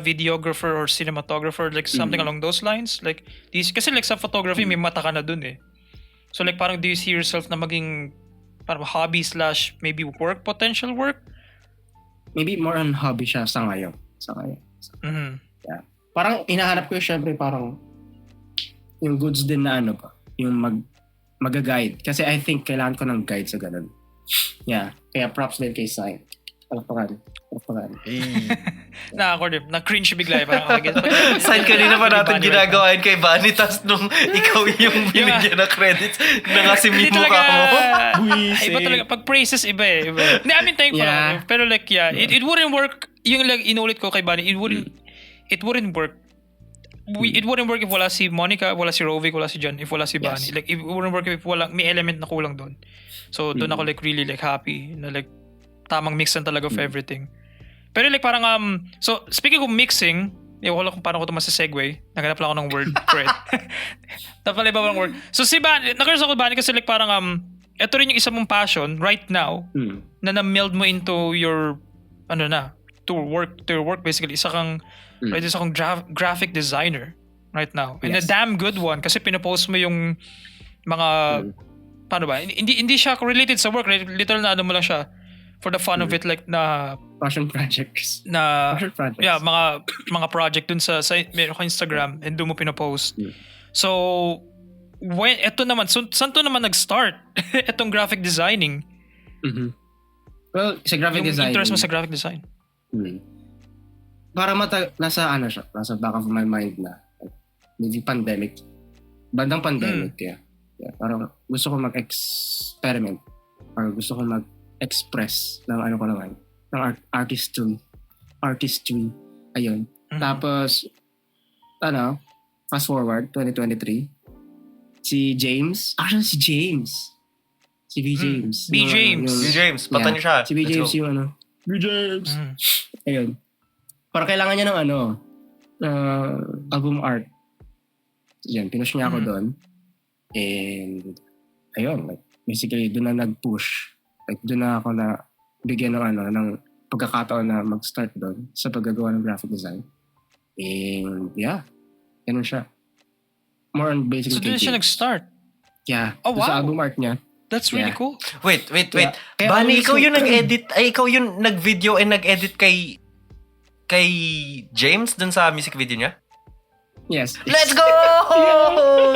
videographer or cinematographer, like something along those lines? Like, kasi like sa photography, may mata ka na dun eh. So like parang do you see yourself na maging parang hobby / maybe work, potential work? Maybe more on hobby siya sa ngayon. Mm-hmm. Yeah. Parang hinahanap ko syempre parang yung goods din na yung mag-guide. Kasi I think kailangan ko ng guide sa ganun. Yeah. Kaya props din kay Sai. Palakpakan. Na-cringe bigla. Sign kanina pa natin ginagawain kay Bunny, tas nung ikaw yung binigyan na credits na nga si Mimo ka mo. Iba talaga. Pag praises, iba eh. Hindi, I mean, time ko lang. Pero like, it wouldn't work. Yung like, inulit ko kay Bunny, it wouldn't work. It wouldn't work if wala si Monica, wala si Rovic, wala si John, if wala si Bunny. Like, it wouldn't work if wala, may element na kulang doon. So, doon ako like really like happy na like tamang mix na talaga of everything. Pero like parang so speaking of mixing, wala kung paano ko ito masasegue. Naghanap lang ako ng word for it. Tapos iba bang word. So si Bunny, nag-curse ako Bunny kasi like parang ito rin yung isa mong passion right now na na-meld mo into your to your work basically. Isa kang graphic designer right now. And a damn good one kasi pinopost mo yung mga paano ba? Hindi siya related sa work. Literal na mo lang siya for the fun of it, like na passion projects. Yeah, mga project dun sa meron ko Instagram and doon mo pinopost. So eto naman, saan to naman nag-start? Etong graphic designing. Well, sa graphic design. Interest mo sa graphic design. Para nasa siya, nasa back of my mind na maybe pandemic. Bandang pandemic kaya. Yeah, parang gusto ko mag-experiment. Or gusto ko mag-express ng ko naman. Ng artistry. Ayun. Tapos, fast forward, 2023. Si James. Si B. James. B. James. B. James. Patan niyo siya. Si B. James yung B. James. Ayun. Para kailangan niya ng album art. Yan, pinush niya ako doon. And, ayun, like, basically, doon na nag-push. Like, doon na ako na bigyan ng pagkakataon na mag-start doon sa paggagawa ng graphic design. And, ganun siya. More on basically. So, doon siya nag-start? Yeah. Oh, wow. Sa album art niya. That's really cool. Wait. Yeah. Bunny, ikaw yung nag-edit, ikaw yung nag-video and nag-edit kay James dun sa music video niya? Yes. Let's go!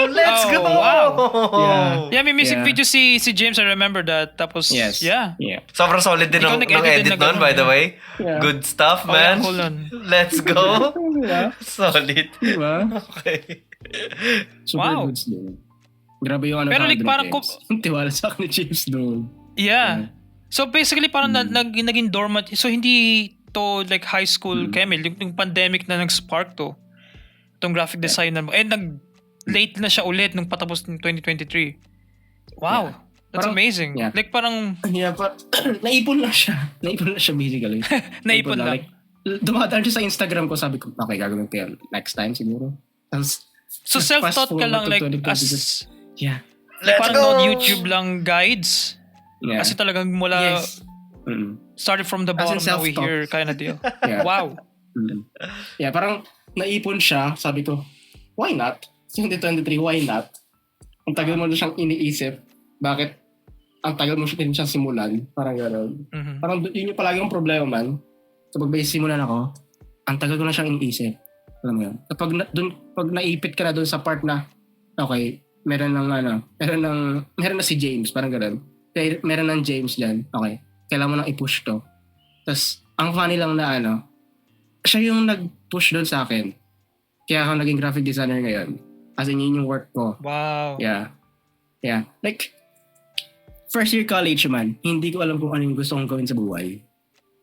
Let's go! Wow. Yeah, may music video si James, I remember that. Tapos, yes. Yeah. Sobrang solid din ng edit nun, by the way. Yeah. Good stuff, man. Hold on. Let's go. Solid. Diba? Okay. Super goods din. Grabe yung pero like parang tiwala sa akin ni James doon. Yeah. So basically parang naging dormant. So hindi to like high school Kemil. Yung pandemic na nag-spark to. Itong graphic design na. And late na siya ulit nung patapos ng 2023. Wow. Yeah. That's amazing. Yeah. Like parang... Yeah, but naipon lang siya. Naipon lang siya basically. naipon lang. Like, dumadaan siya sa Instagram ko. Sabi ko, okay, gagawin ko yan next time siguro. So self-taught ka lang like as... Yeah. Like parang not YouTube lang guides. Yeah. Kasi talagang mula... Yes. started from the bottom, now we here kind of deal. Yeah. Wow. Yeah, parang naipon siya. Sabi ko, why not? 2023, why not? Ang tagal mo na siyang iniisip. Bakit ang tagal mo din siyang simulan? Parang gano'n. Parang yun yung palagi yung problema man. Kapag may simulan ako, ang tagal ko na siyang iniisip. Alam mo yun? Pag naipit ka na dun sa part na, okay, meron na si James, parang gano'n. Meron ng James dyan. Okay, kailangan mo nang i-push to. Tapos, ang funny lang na siya yung nag-push doon sa akin. Kaya ako naging graphic designer ngayon. As in, yun yung work ko. Wow. Yeah. Like, first year college man, hindi ko alam kung ano yung gusto kong gawin sa buhay.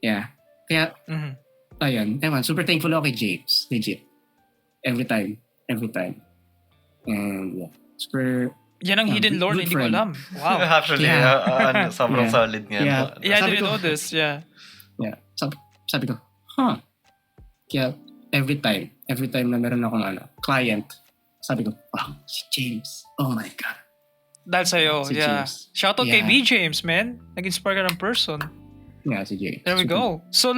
Yeah. Kaya, ayun. Ewan, super thankful ako kay James. Legit. Every time. And yeah. Super... Yan ang hidden lore na hindi ko alam. Wow. Actually, sobrang solid nga. Yeah, I didn't know this. Yeah. Sabi ko, Kaya every time na meron akong client, sabi ko, wow, si James. Oh my God. Dahil sa'yo, Si yeah. James. Shoutout kay B. James, man. Nag-inspire ka ng person. Yeah, si James. There we go. So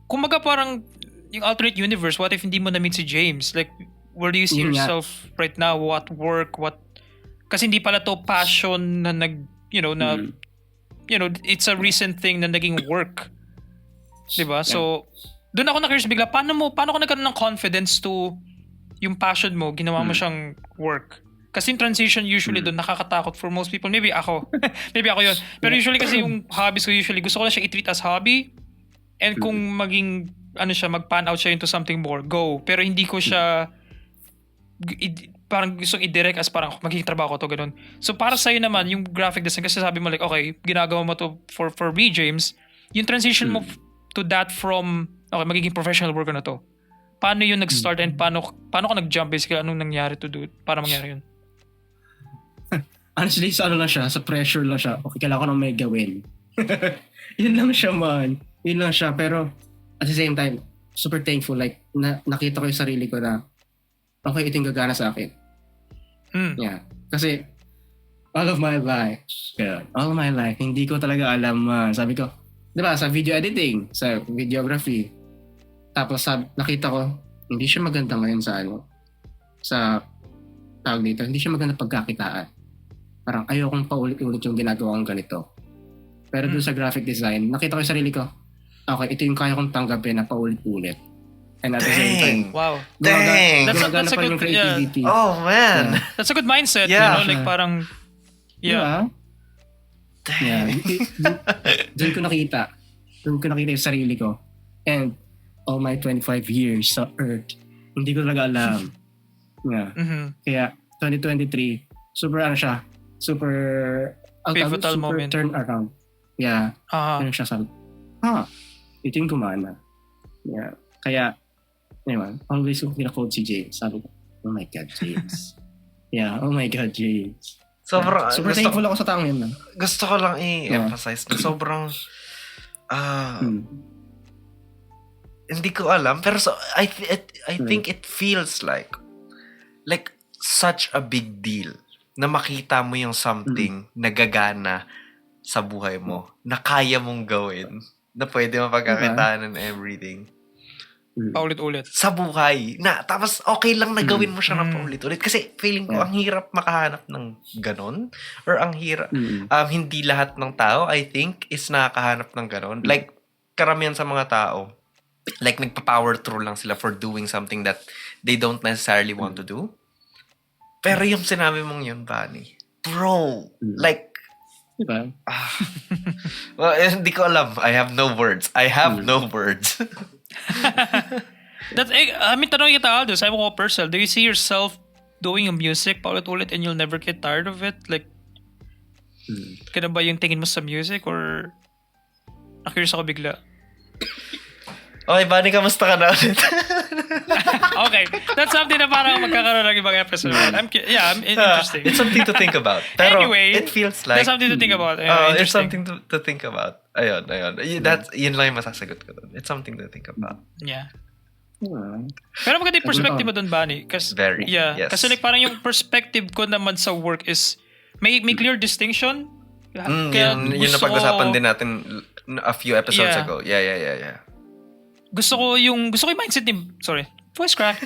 kumbaga parang yung alternate universe, what if hindi mo na-meet si James? Like, where do you see yourself right now? What work? Kasi hindi pala to passion na it's a recent thing na naging work. Diba? Yeah. So, doon ako na-curious bigla, paano ka nagkaroon ng confidence to yung passion mo, ginawa mo siyang work? Kasi yung transition usually doon nakakatakot for most people. Maybe ako. Maybe ako yun. Pero usually kasi yung hobbies ko gusto ko lang siya i-treat as hobby. And kung maging, mag-pan out siya into something more, go. Pero hindi ko siya parang gusto i-direct as parang magiging trabaho ko to, ganun. So para sa'yo naman, yung graphic design, kasi sabi mo like, okay, ginagawa mo to for B. James, yung transition mo to that from, okay, magiging professional worker na to. Paano yun nag-start and paano ka nag-jump basically? Anong nangyari to do para mangyari yun? Honestly, sa sa pressure lang siya. Okay, kailangan ko nang may gawin. Yun lang siya, man. Yun lang siya. Pero at the same time, super thankful. Like, nakita ko yung sarili ko na okay, ito yung gagana sa akin. Yeah. Kasi all my life, hindi ko talaga alam. Sabi ko, di ba, sa video editing, sa videography, tapos nakita ko, hindi siya maganda ngayon sa tawag dito, hindi siya maganda pagkakitaan. Parang ayokong paulit-ulit yung ginagawa kong ganito. Pero doon sa graphic design, nakita ko yung sarili ko, okay, ito yung kaya kong tanggapin na paulit-ulit. And at the same time, wow. That's a good creativity. Yeah. Oh man. Yeah. That's a good mindset, like parang yeah. Doon ko nakita yung sarili ko. And all my 25 years sa Earth, hindi ko talaga alam. Yeah. Kaya 2023, super pivotal moment. Turn around. Yeah. Ganun siya sabi. Ito yung gumana. Yeah. Kaya, anyway, always kong kina-quote si James. Sabi ko, oh my God, James. Yeah, oh my God, James. Sobrang, super thankful ako sa taong yun. Gusto ko lang i-emphasize na sobrang hindi ko alam, pero I think it feels like such a big deal na makita mo yung something na gagana sa buhay mo, na kaya mong gawin, na pwede mapagkakitaan and everything. Paulit-ulit. Sa buhay. Tapos okay lang na gawin mo siya na paulit-ulit. Kasi feeling ko, ang hirap makahanap ng ganon. Or ang hirap, hindi lahat ng tao, I think, is nakakahanap ng ganon. Like, karamihan sa mga tao, like, nagpa-power through lang sila for doing something that they don't necessarily want to do. Pero yung sinabi mong yun, Bunny, bro, like, diba? Well, hindi ko alam. I have no words. No words. Tanong kita, Aldo, sabi ko personal, do you see yourself doing music paulit-ulit and you'll never get tired of it? Like, kaya ba yung tingin mo sa music or na-curious ako bigla? Okay, Bunny, kamusta ka na ulit? Okay, that's something na parang magkakaroon ng ibang episode. Interesting. It's something to think about. Pero anyway, it feels like... That's something to think about. It's something to think about. Ayun. Yun lang yung masasagot ko doon. It's something to think about. Yeah. Pero maganda yung perspective mo doon, Bunny. Very. Yeah. Yes. Kasi like, parang yung perspective ko naman sa work is may clear distinction Yun na pag-usapan din natin a few episodes ago. Yeah. Gusto ko yung mindset ni... Sorry. Voice crack.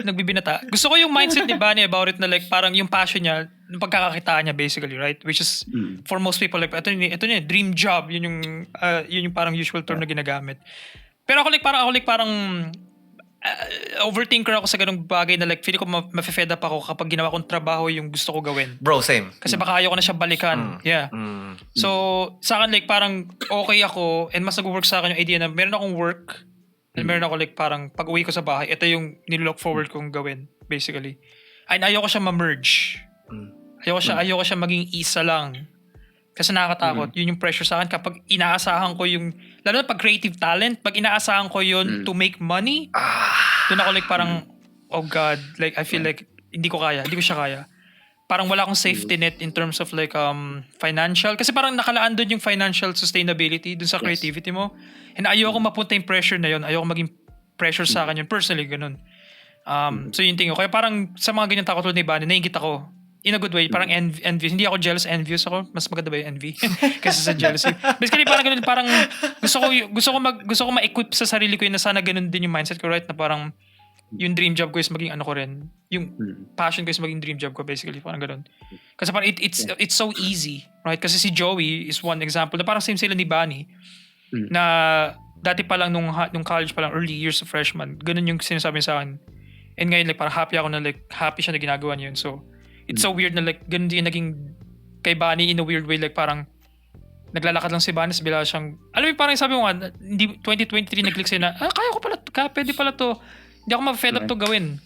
Nagbibinata. Gusto ko yung mindset ni Bani about it na like parang yung passion niya, yung pagkakakitaan niya basically, right? Which is, for most people, like, ito niya, dream job. Yun yung parang usual term na ginagamit. Pero ako parang overthinker ako sa ganung bagay na like feeling ko ma-fed up ako kapag ginawa kong trabaho yung gusto ko gawin. Bro, same. Kasi baka ayoko na siya balikan. Yeah. So, sa akin like parang okay ako and mas nag-work sa akin yung idea na meron akong work and meron ako like parang pag-uwi ko sa bahay, ito yung nilook forward kong gawin basically. And ayoko siya ma-merge. Ayoko siya maging isa lang. Kasi nakakatakot. Yun yung pressure sa akin kapag inaasahan ko yung, lalo na pag creative talent, pag inaasahan ko yun to make money, doon ako like parang, oh God, like I feel like hindi ko siya kaya. Parang wala akong safety net in terms of like financial. Kasi parang nakalaan doon yung financial sustainability doon sa creativity mo. And ayoko mapunta yung pressure na yun. Ayoko maging pressure sa akin yun. Personally, ganun. So yun tingin ko. Kaya parang sa mga ganyan takot ni Bani, naiingit ako. In a good way, parang envious. Hindi ako jealous, envious ako. Mas maganda ba yung envy? Kasi sa jealousy. Basically, parang ganun, parang gusto ko ma-equip sa sarili ko yun na sana ganun din yung mindset ko, right? Na parang yung dream job ko is maging ano ko rin. Yung passion ko is maging dream job ko, basically. Parang ganun. Kasi parang it's so easy, right? Kasi si Joey is one example na parang same sila ni Bani. Na dati pa lang nung college pa lang, early years of freshman, ganun yung sinasabi sa akin. And ngayon, like, parang happy ako na like, happy siya na ginagawa niya yun. So, it's so weird na like, ganun din naging kay Bani in a weird way. Like parang, naglalakad lang si Bani, bigla siyang, alam mo parang sabi mo nga, 2023 nag-click sa'yo na, kaya ko pala, pwede pala to. Hindi ako ma-fed up to gawin.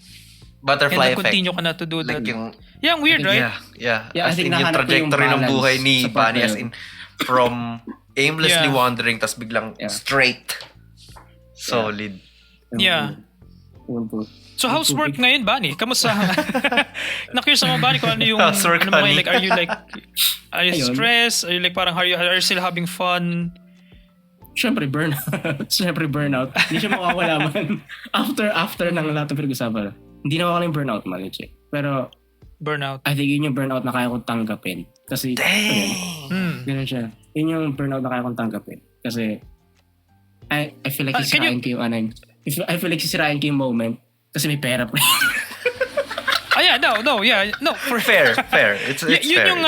Butterfly effect. And continue ka na to do that. Like yung, ang weird, right? Yeah. As in yung trajectory ng buhay ni Bani, as in, from aimlessly wandering, tas biglang straight. Solid. Yeah. So how's work ngayon, Bani? Kamusta? Na-curious ako, Bani, kung ano yung like, are you stressed? Are you like parang are you still having fun? Siyempre burnout. Hindi siya makawala man. After ng lahat ng pinag-usapan. Hindi na makawala yung burnout man, legit. Pero burnout. I think yun yung burnout na kaya kong tanggapin. Kasi ganun siya. Yun yung burnout na kaya kong tanggapin. Kasi I feel like sisirain ko yung I feel like sisirain ko yung moment. Kasi may pera pa. No. For fair. It's yun fair. Yung,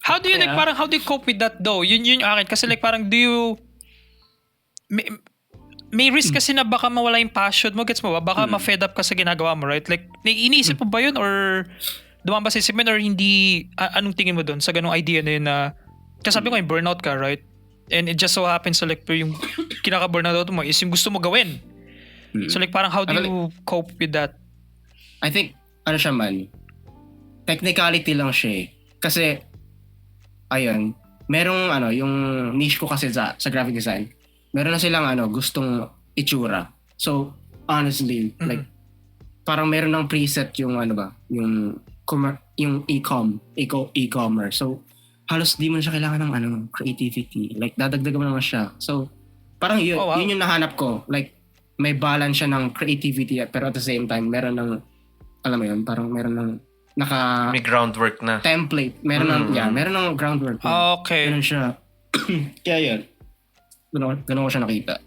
how do you like parang how do you cope with that though? Yun yung akin kasi like parang do you may risk kasi na baka mawala yung passion mo, gets mo ba? Baka ma-fed up ka sa ginagawa mo, right? Like iniisip mo ba yun or dumamba sa isip mo or hindi anong tingin mo doon sa ganung idea na yun na kasi sabi ko yung burnout ka, right? And it just so happens like yung kinaka-burnout mo is yung gusto mo gawin. So like parang how do you cope with that? I think siya man, technicality lang siya eh. Kasi ayun, merong yung niche ko kasi sa graphic design. Meron na silang gustong itsura. So honestly, like parang meron ng preset yung yung e-commerce. So halos di mo siya kailangan ng creativity. Like dadagdagan mo naman siya. So parang yun yung nahanap ko. Like may balance siya ng creativity pero at the same time meron ng alam mo yun, parang meron ng may groundwork na template, meron ng groundwork na. Okay. Meron siya. Kaya yun, ganun ko siya nakita.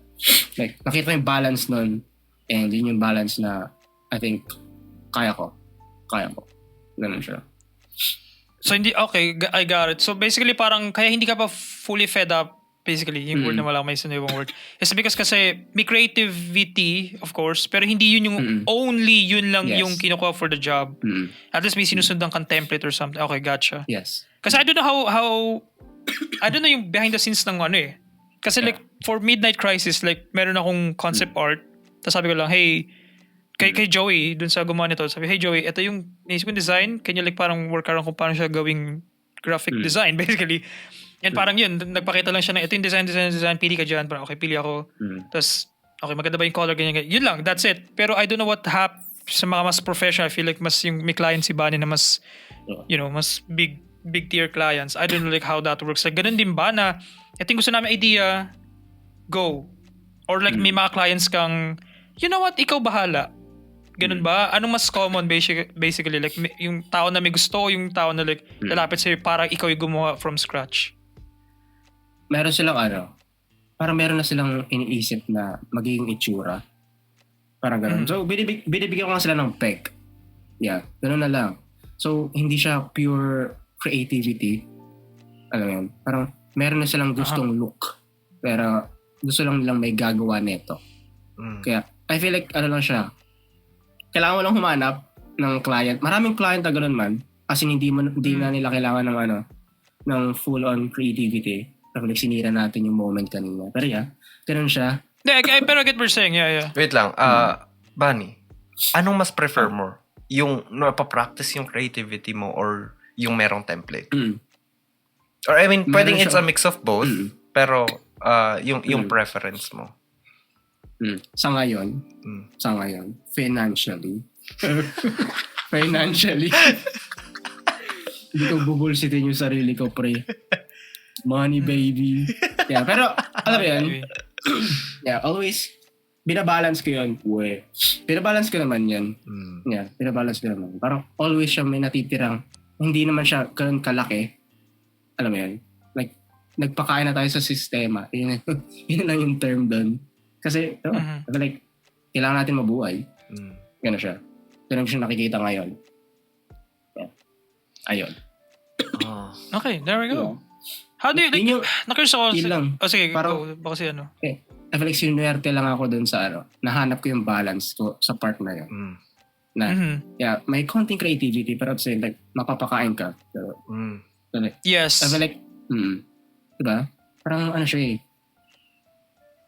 Like nakita yung balance nun and yun yung balance na I think kaya ko ganun siya. So hindi, okay, I got it. So basically parang kaya hindi ka pa fully fed up. Basically, yung word na wala may sinibang word. It's because kasi may creativity, of course, pero hindi yun yung only yun lang yung kinukuha for the job. At least may sinusundan kang template or something. Okay, gotcha. Yes. Kasi I don't know how I don't know yung behind the scenes ng eh. Kasi like, for Midnight Crisis, like, meron akong concept art. Tapos sabi ko lang, hey, kay Joey, dun sa gumawa nito, sabi, hey Joey, ito yung naisip kong design. Can you like parang work around kung paano siya gawing graphic design, basically. And parang yun, nagpakita lang siya na ito yung design, pili ka dyan. Parang okay, pili ako. Tapos, okay, maganda ba yung color, ganyan. Yun lang, that's it. Pero I don't know what sa mga mas professional, I feel like mas yung may client si Bani na mas, mas big tier clients. I don't know like how that works. Like, ganun din ba na, I think gusto namin idea, go. Or like may mga clients kang, you know what, ikaw bahala. Ganun ba? Anong mas common basically? Like, yung tao na may gusto o yung tao na like, lalapit sa'yo parang ikaw yung gumawa from scratch? Meron silang parang meron na silang iniisip na magiging itsura. Parang ganun. So, binibigyan ko lang sila ng peg. Yeah, ganun na lang. So, hindi siya pure creativity. Alam mo yun? Parang meron na silang gustong look. Pero gusto lang nilang may gagawa neto. Kaya, I feel like, lang siya, kailangan mo lang humanap ng client. Maraming client na ganun man. Kasi hindi na nila kailangan ng ng full-on creativity. Pero like, sinira natin yung moment kanina. Pero yeah, ganun siya. Pero I get what you're saying. Yeah. Wait lang. Bunny, anong mas prefer mo? Yung napapractice yung creativity mo or yung merong template? Or I mean, pwedeng it's a mix of both. Pero yung preference mo? Sa ngayon, financially. Hindi ko bubulsitin yung sarili ko, pre. Money, baby. Yeah, pero, alam mo yan, yeah, always, binabalance ko yun. Binabalance ko naman yan. Yeah, binabalance ko naman. Parang always siya may natitirang, hindi naman siya ganun kalaki. Alam mo yan? Like, nagpakain na tayo sa sistema. Yun lang yung term doon. Kasi, like, kailangan natin mabuhay. Gano'n siya. Ganun siya nakikita ngayon. Yeah. Ayun. Okay, there we go. How do you, like, nakurious ako. Sige, parang, baka si ano. I feel like sinuwerte lang ako dun sa nahanap ko yung balance ko sa part na yun. Yeah, may konting creativity pero at same like, mapapakain ka. Pero, like, yes. I feel like, diba? Parang siya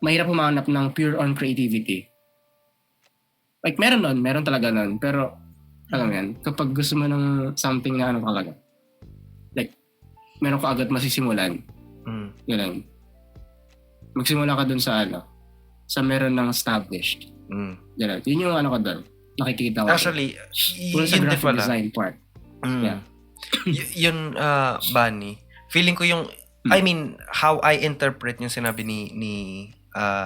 mahirap humanap ng pure on creativity. Like, meron talaga nun. Pero, alam mo yan, kapag gusto mo ng something na talaga, like, meron ka agad masisimulan. Yun lang. Magsimula ka dun sa meron ng established. Yun yung ko dun. Nakikita ko. Actually, yun din pala. Design part. Yeah. Yun, Bunny, feeling ko yung, I mean, how I interpret yung sinabi ni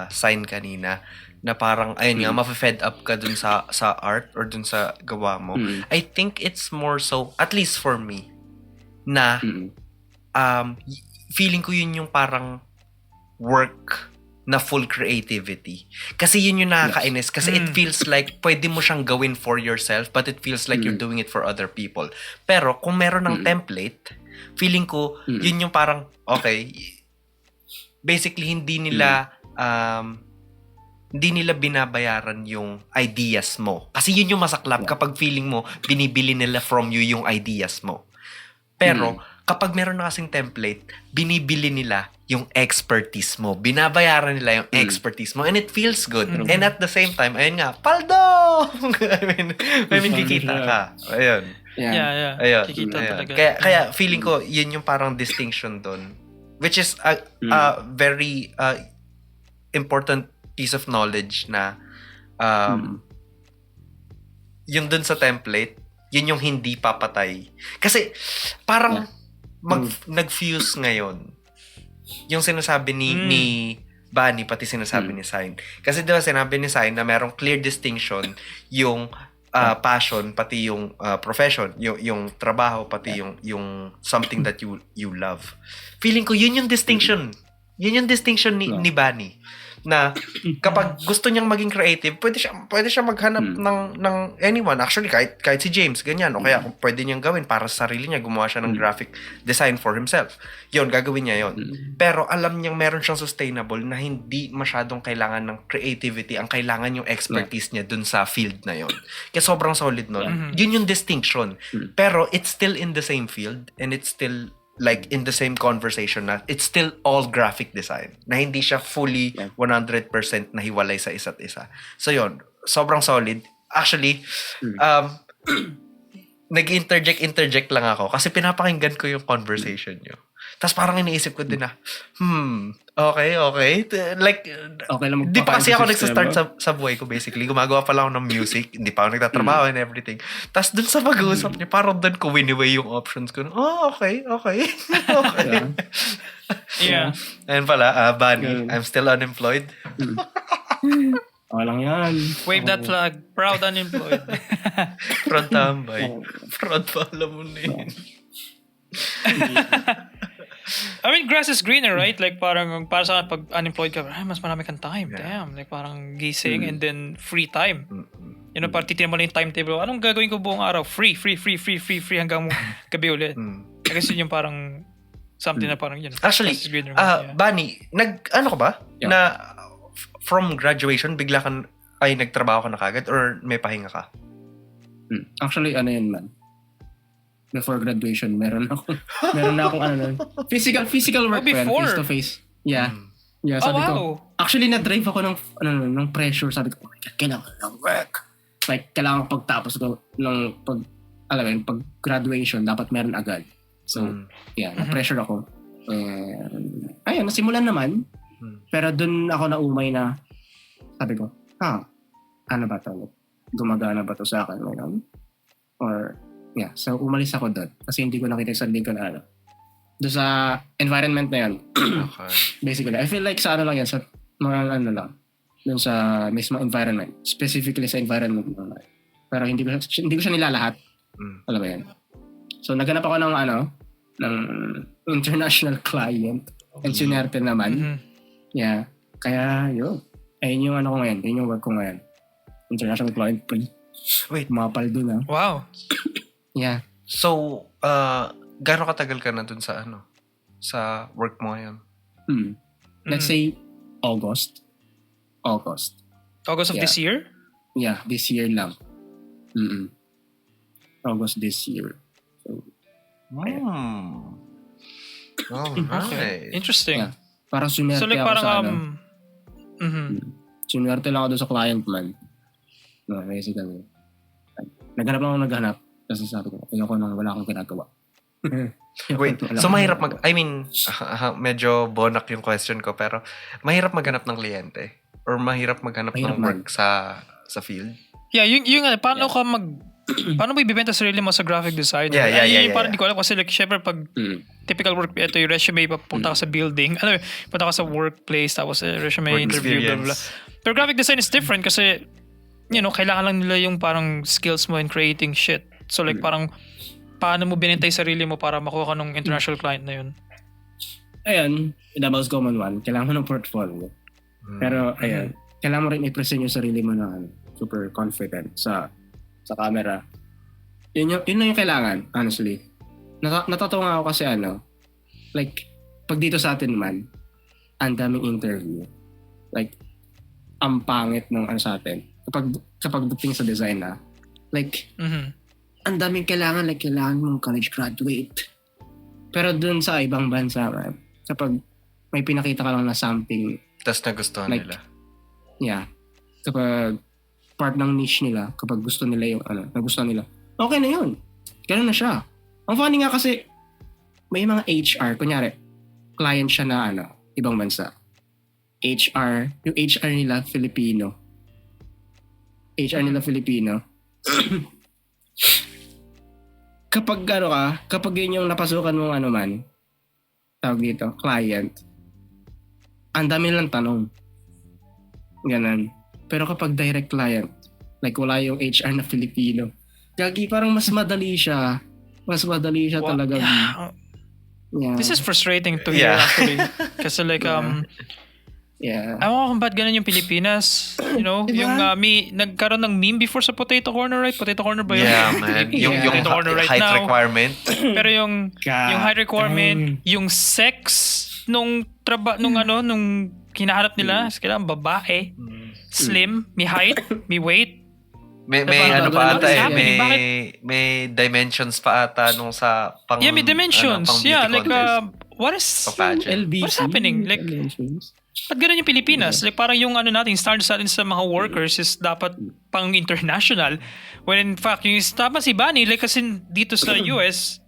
Sign kanina, na parang, ayun nga, ma-fed up ka dun sa art or dun sa gawa mo. I think it's more so, at least for me, na feeling ko yun yung parang work na full creativity. Kasi yun yung nakakainis. Kasi it feels like pwede mo siyang gawin for yourself but it feels like you're doing it for other people. Pero kung meron ng template, feeling ko yun yung parang, okay, basically hindi nila binabayaran yung ideas mo. Kasi yun yung masaklap kapag feeling mo binibili nila from you yung ideas mo. Pero kapag meron na kasing template, binibili nila yung expertise mo. Binabayaran nila yung expertise mo. And it feels good. And at the same time, ayun nga, paldo! I mean, kikita ka. Ayun. Yeah. Ayun. Kikita talaga. Kaya feeling ko, yun yung parang distinction dun. Which is a very important piece of knowledge na yun dun sa template, yun yung hindi papatay. Kasi parang nag-fuse ngayon yung sinasabi ni Bunny pati sinasabi ni Sign. Kasi diba sinabi ni Sign na merong clear distinction yung passion pati yung profession, yung trabaho pati yung something that you love. Feeling ko yun yung distinction. Yun yung distinction ni Bunny. Na kapag gusto niyang maging creative, pwede siya maghanap ng anyone. Actually, kahit si James, ganyan. O kaya kung pwede niyang gawin para sa sarili niya, gumawa siya ng graphic design for himself. Yun, gagawin niya yun. Pero alam niyang meron siyang sustainable na hindi masyadong kailangan ng creativity. Ang kailangan yung expertise niya dun sa field na yun. Kaya sobrang solid nun. Yun yung distinction. Pero it's still in the same field and it's still like in the same conversation na it's still all graphic design na hindi siya fully 100% nahiwalay sa isa't isa. So yun, sobrang solid. Actually, nag-interject lang ako kasi pinapakinggan ko yung conversation nyo. Tapos parang iniisip ko din na, okay. Like, okay lang di pa kasi ako nagsastart sa buhay ko basically. Gumagawa pa lang ako ng music. Hindi pa ako nagtatrabaho and everything. Tapos dun sa pag-uusap niya, parang dun ko win-away yung options ko. Okay. Yeah. Ayun pala, Bunny, I'm still unemployed. Walang yan. Wave that flag. Proud unemployed. Proud tambay. Proud pa, alam mo na yun. I mean, grass is greener, right? Like, parang, para sa pag unemployed ka, mas marami kang time. Damn. Like, parang gising and then free time. You know, parang titignan mo lang yung timetable. Anong gagawin ko buong araw? Free hanggang gabi ulit. I guess yun yung parang something na parang yun. Actually, Bunny, ano ka ba? Yeah. Na from graduation, bigla kang, nagtrabaho ka na kagad or may pahinga ka? Actually, ano yun man. Before graduation, meron na akong physical work before. face to face. Yeah. Yeah, sabi ko. Actually, na-drive ako ng pressure. Sabi ko, oh my God, kailangan ng work. Like, kailangan pagtapos ko pag graduation, dapat meron agad. So, yeah, na-pressure ako. Ayun, nasimulan naman. Pero dun ako naumay na, sabi ko, ano ba ito? Gumagana ba ito sa akin ngayon? Or, yeah, so umalis ako doon. Kasi hindi ko nakita yung sarili ko na doon sa environment na yan. Okay. Basically, I feel like sa lang yan, sa mga lang, doon sa mismo environment. Specifically sa environment na. Pero hindi ko siya nilalahat. Alam mo yan. So, naghanap ako ng international client. And sinerte naman. Yeah. Kaya, yun. Ayun yung ko ngayon. Ayun yung work ko ngayon. International client. Wait. Mapal dun Wow. Yeah. So, gano'ng katagal ka na dun sa sa work mo ngayon? Let's say August. August of this year? Yeah, this year lang. August this year. So, Alright. Interesting. Yeah. Parang sunerte So like ako parang sa sunerte lang ako doon sa client man. No, basically. Naghanap. Kasi sabi ko, ayoko nang wala akong ginagawa. Wait, so mahirap medyo bonak yung question ko, pero mahirap maghanap ng kliyente? Or mahirap maghanap ng work sa field? Yeah, paano ka paano mo ibibenta sarili mo sa graphic design? Yeah. Parang di ko alam kasi like, syempre pag typical work, ito yung resume, papunta ka sa building, punta ka sa workplace, tapos resume, work interview, blah, blah. Pero graphic design is different kasi, kailangan lang nila yung parang skills mo in creating shit. So like parang, paano mo binenta yung sarili mo para makuha ka ng international client na yun? Ayan, the most common one, kailangan mo ng portfolio. Pero, ayan, kailangan mo rin i-present yung sarili mo na super confident sa camera. Yun na yung kailangan, honestly. Natatawa ako kasi like, pag dito sa atin man, ang daming interview. Like, ang pangit ng sa atin. Kapag dating sa design like, ang daming kailangan mong college graduate. Pero dun sa ibang bansa, kapag may pinakita ka lang na something, tas nagustuhan like, nila. Yeah. Kapag part ng niche nila, kapag gusto nila yung nagustuhan nila, okay na yun. Ganun na siya. Ang funny nga kasi, may mga HR, kunyari, client siya na ibang bansa. Yung HR nila, Filipino. Kapag yun yung napasukan mong tawag dito, client, ang dami lang tanong. Ganun. Pero kapag direct client, like wala yung HR na Filipino, gagi parang mas madali siya. Talaga. Yeah. This is frustrating to hear actually. Kasi like, yeah. Ewan ko kung ba't ganun yung Pilipinas. Diba? Yung nagkaroon ng meme before sa Potato Corner, right? Potato Corner ba yun? Yeah, man. Yung Potato Corner right height now. requirement. Pero yung height requirement, yung sex nung hinahanap nila, kailangan babae, slim, may height, may weight. May pa ata may dimensions pa ata nung sa pang may dimensions. pang beauty like what is LBC? What's happening? Like ba't ganun yung Pilipinas? Like parang yung natin, standards natin sa mga workers is dapat pang international. When in fact, yung tama si Bunny, like kasi dito sa US,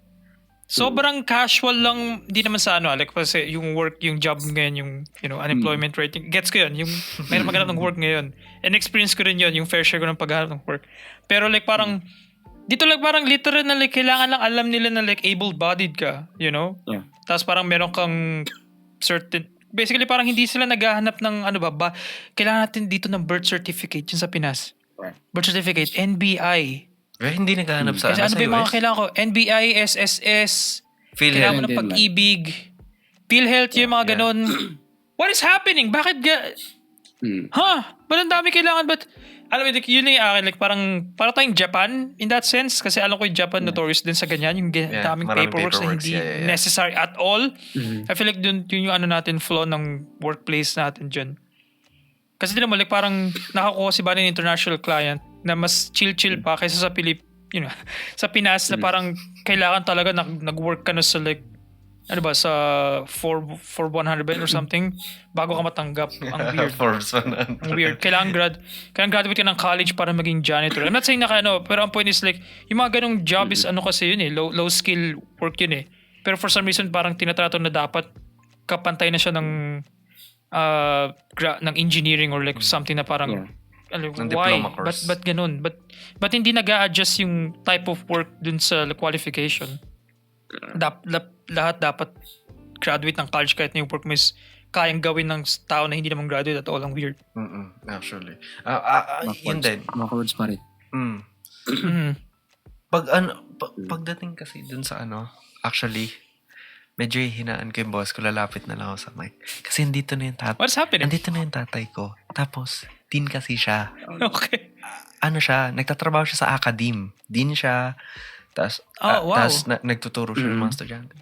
sobrang casual lang, di naman sa like kasi yung work, yung job ngayon, yung unemployment rate, gets ko yun, yung may maghanap ng work ngayon. And experience ko rin yun, yung fair share ko ng paghanap ng work. Pero like parang, dito like parang literal na like kailangan lang alam nila na like able-bodied ka, Yeah. Tapos parang meron kang certain basically parang hindi sila naghahanap ng kailangan natin dito ng birth certificate yun sa Pinas. Birth certificate, NBI. Hindi naghahanap sa Kasi ano ba yung mga kailangan ko? NBI, SSS, kailangan mo ng pag-ibig, PhilHealth, yung mga ganun. What is happening? Bakit Ba't ang dami kailangan? But alam mo, yun yung akin, like parang tayong Japan in that sense. Kasi alam ko yung Japan notorious din sa ganyan. Yung daming paperwork na hindi necessary at all. I feel like yun yung natin flaw ng workplace natin dyan. Kasi din naman, like parang nakakuha si Bani ng international client na mas chill-chill pa kaysa sa sa Pinas na parang kailangan talaga nag-work ka na sa like sa for 100 or something bago ka matanggap. Ang weird. Ang weird. Kailangan graduate ka ng college para maging janitor. I'm not saying pero ang point is like yung mga ganong job is kasi yun low skill work yun Pero for some reason parang tinatrato na dapat kapantay na siya ng ng engineering or like something na parang why? But ganun? But hindi nag-a-adjust yung type of work dun sa qualification. Lahat dapat graduate ng college kahit na yung work mo is kayang gawin ng tao na hindi naman graduate at all. Ang weird. Actually. Yun din. Backwards pa rin. Pagdating kasi dun sa actually, medyo hinaan ko yung boss ko, lalapit na lang ako sa mic. Kasi andito na yung tatay. What's happening? Andito na yung tatay ko. Tapos, din kasi siya. Okay. Siya, nagtatrabaho siya sa academe. Din siya. Tapos, nagtuturo siya ng mga estudyante.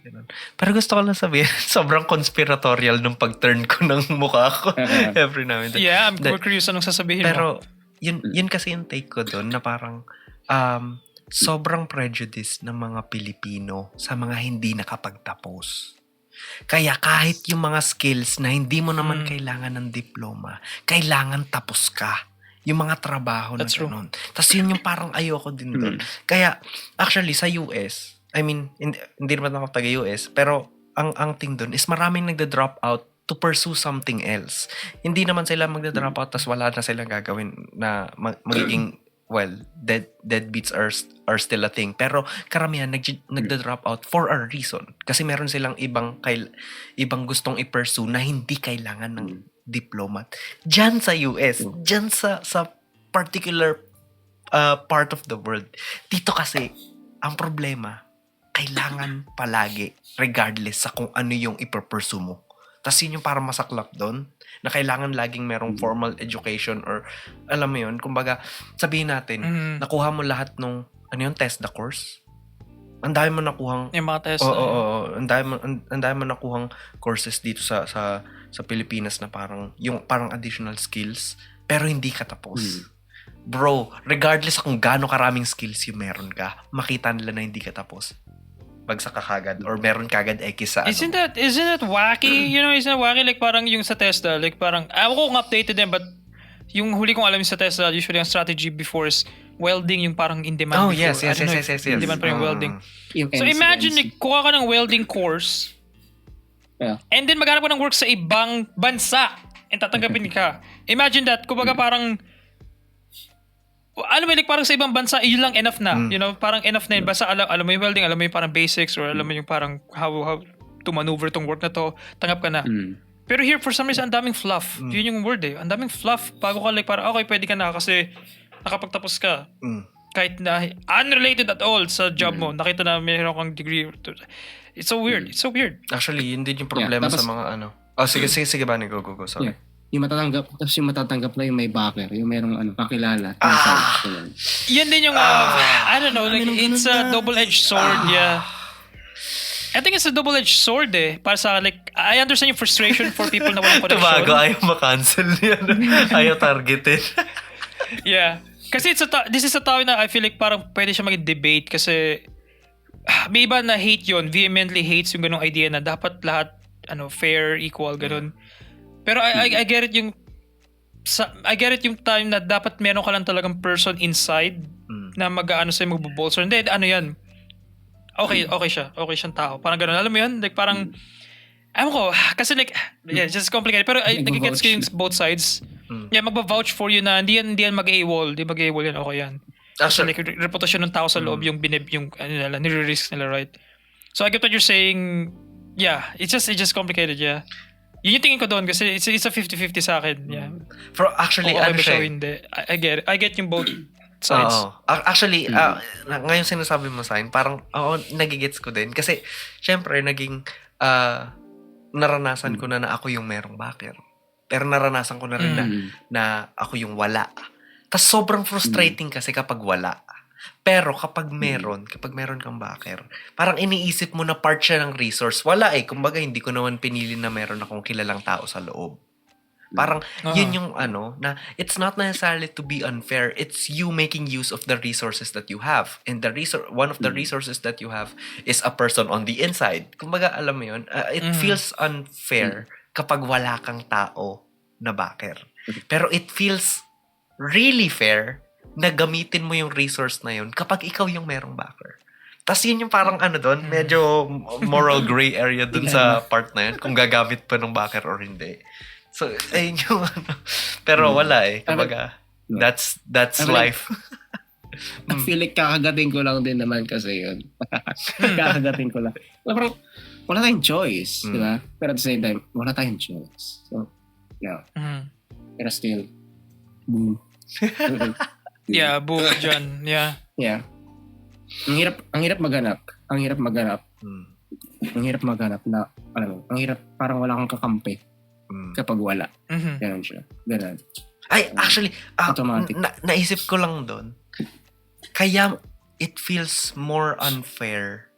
Pero gusto ko lang sabihin, sobrang conspiratorial nung pag-turn ko ng mukha ko. Every now and then. Yeah, I'm curious anong sasabihin pero, mo. yun kasi yung take ko doon na parang sobrang prejudice ng mga Pilipino sa mga hindi nakapagtapos. Kaya kahit yung mga skills na hindi mo naman kailangan ng diploma, kailangan tapos ka. Yung mga trabaho na ganun. Tapos yun yung parang ayoko din doon. Kaya, actually, sa US, I mean, hindi naman ako taga-US, pero ang thing doon is maraming nagda-drop out to pursue something else. Hindi naman sila magda-drop out tapos wala na silang gagawin na magiging, deadbeats are still a thing. Pero karamihan nagda-drop out for a reason. Kasi meron silang ibang gustong i-pursue na hindi kailangan ng diplomat. Diyan sa US, diyan sa particular part of the world. Dito kasi, ang problema, kailangan palagi, regardless sa kung ano yung ipupursue mo. Tapos yun yung parang masaklap doon, na kailangan laging merong formal education or, alam mo yun, kumbaga, sabihin natin, nakuha mo lahat nung, TESDA course? Ang dami mo nakuhang yung mga test. ang dami mo nakuhang courses dito sa Pilipinas na parang additional skills pero hindi ka tapos. Bro, regardless kung gaano karaming skills yung meron ka, makita nila na hindi ka tapos. Bagsak ka kagad or meron kagad X sa Isn't that wacky? Isn't that wacky? Like parang yung sa TESDA, like parang ako kung updated din but yung huli kong alam sa TESDA, usually ang strategy before is welding yung parang in demand before. Yes. In demand pa yung welding. So NC. imagine, kuha ka ng welding course and then maghanap ka ng work sa ibang bansa and tatanggapin ka. Imagine that. Kumbaga parang alam mo, like parang sa ibang bansa, yun lang enough na. Parang enough na yun. Basta alam mo yung welding, alam mo yung parang basics or alam mo yung parang how to maneuver tong work na to, tanggap ka na. Pero here, for some reason, ang daming fluff. Yun yung word Ang daming fluff. Bago ka like parang, okay, pwede ka na kasi nakapagtapos ka. Kahit na unrelated at all sa job mo. Nakita na mayroon kang degree. It's so weird. It's so weird. Actually, yun din yung problema sa mga sige ba, go. Sorry. Yeah. Yung matatanggap na yung may backer, yung merong kakilala. Yan din yung, I don't know, like, it's a double-edged sword, yeah. I think it's a double-edged sword para sa, like, I understand yung frustration for people na walang connection. Tumago, ayaw makancel yan. Ayaw targetin. Yeah. Kasi this is a topic na I feel like parang pwede siya maging debate kasi may iba na hate yun, vehemently hates yung ganung idea na dapat lahat fair, equal, ganun. Pero I get it yung time na dapat meron ka lang talagang person inside na sa'yo magbo-bolster. Hindi, yan. Okay siya. Okay siyang tao. Parang ganun. Alam mo yun? Like parang, alam ko, kasi like, just complicated. Pero nag-gets ko yung both sides. Yeah, magba-vouch for you na hindi yan mag-AWOL. Hindi mag-AWOL yan. Okay yan. So like, reputasyon ng tao sa loob yung nire-risk nila, right? So I get what you're saying. Yeah, it's just complicated, yeah. Yun yung tingin ko doon kasi it's a 50-50 sa akin. Yeah. Actually, okay ano ba siya? hindi. I get yung both sides. Actually, ngayon sinasabi mo sa akin, parang, nagigets ko din. Kasi, syempre, naging, naranasan ko na ako yung merong backer. Pero naranasan ko na rin na ako yung wala. Tas sobrang frustrating kasi kapag wala. Pero kapag meron kang backer, parang iniisip mo na part siya ng resource. Wala kumbaga hindi ko naman pinili na meron akong kilalang tao sa loob. Parang yun yung na it's not necessarily to be unfair. It's you making use of the resources that you have. And one of the resources that you have is a person on the inside. Kumbaga alam mo yun, it feels unfair kapag wala kang tao na backer. Pero it feels really fair na gamitin mo yung resource na yun kapag ikaw yung merong backer. Tapos yun yung parang doon, medyo moral gray area doon sa part na yun, kung gagamit pa ng backer or hindi. So, ayun yung Pero wala kumbaga, that's life. I feel like kakagating ko lang din naman kasi yun. Kakagating ko lang. Parang, wala tayong choice, di ba? Pero at the same time, wala tayong choice. So, yeah. Pero still, boom. Yeah, boom dyan. Yeah. Yeah. Ang hirap maganap. Ang hirap maganap na, ang hirap parang wala kang kakampi kapag wala. Ganun siya. Ganun. Ay, actually, automatic. Naisip ko lang doon. Kaya it feels more unfair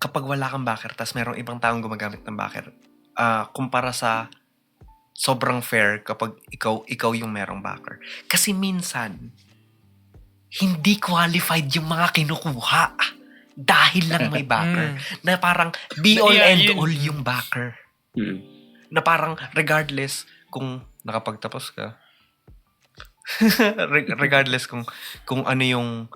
kapag wala kang backer tas merong ibang taong gumagamit ng backer kumpara sa sobrang fair kapag ikaw yung merong backer. Kasi minsan, hindi qualified yung mga kinukuha dahil lang may backer. Na parang be all and all yung backer. Na parang regardless kung nakapagtapos ka, regardless kung ano yung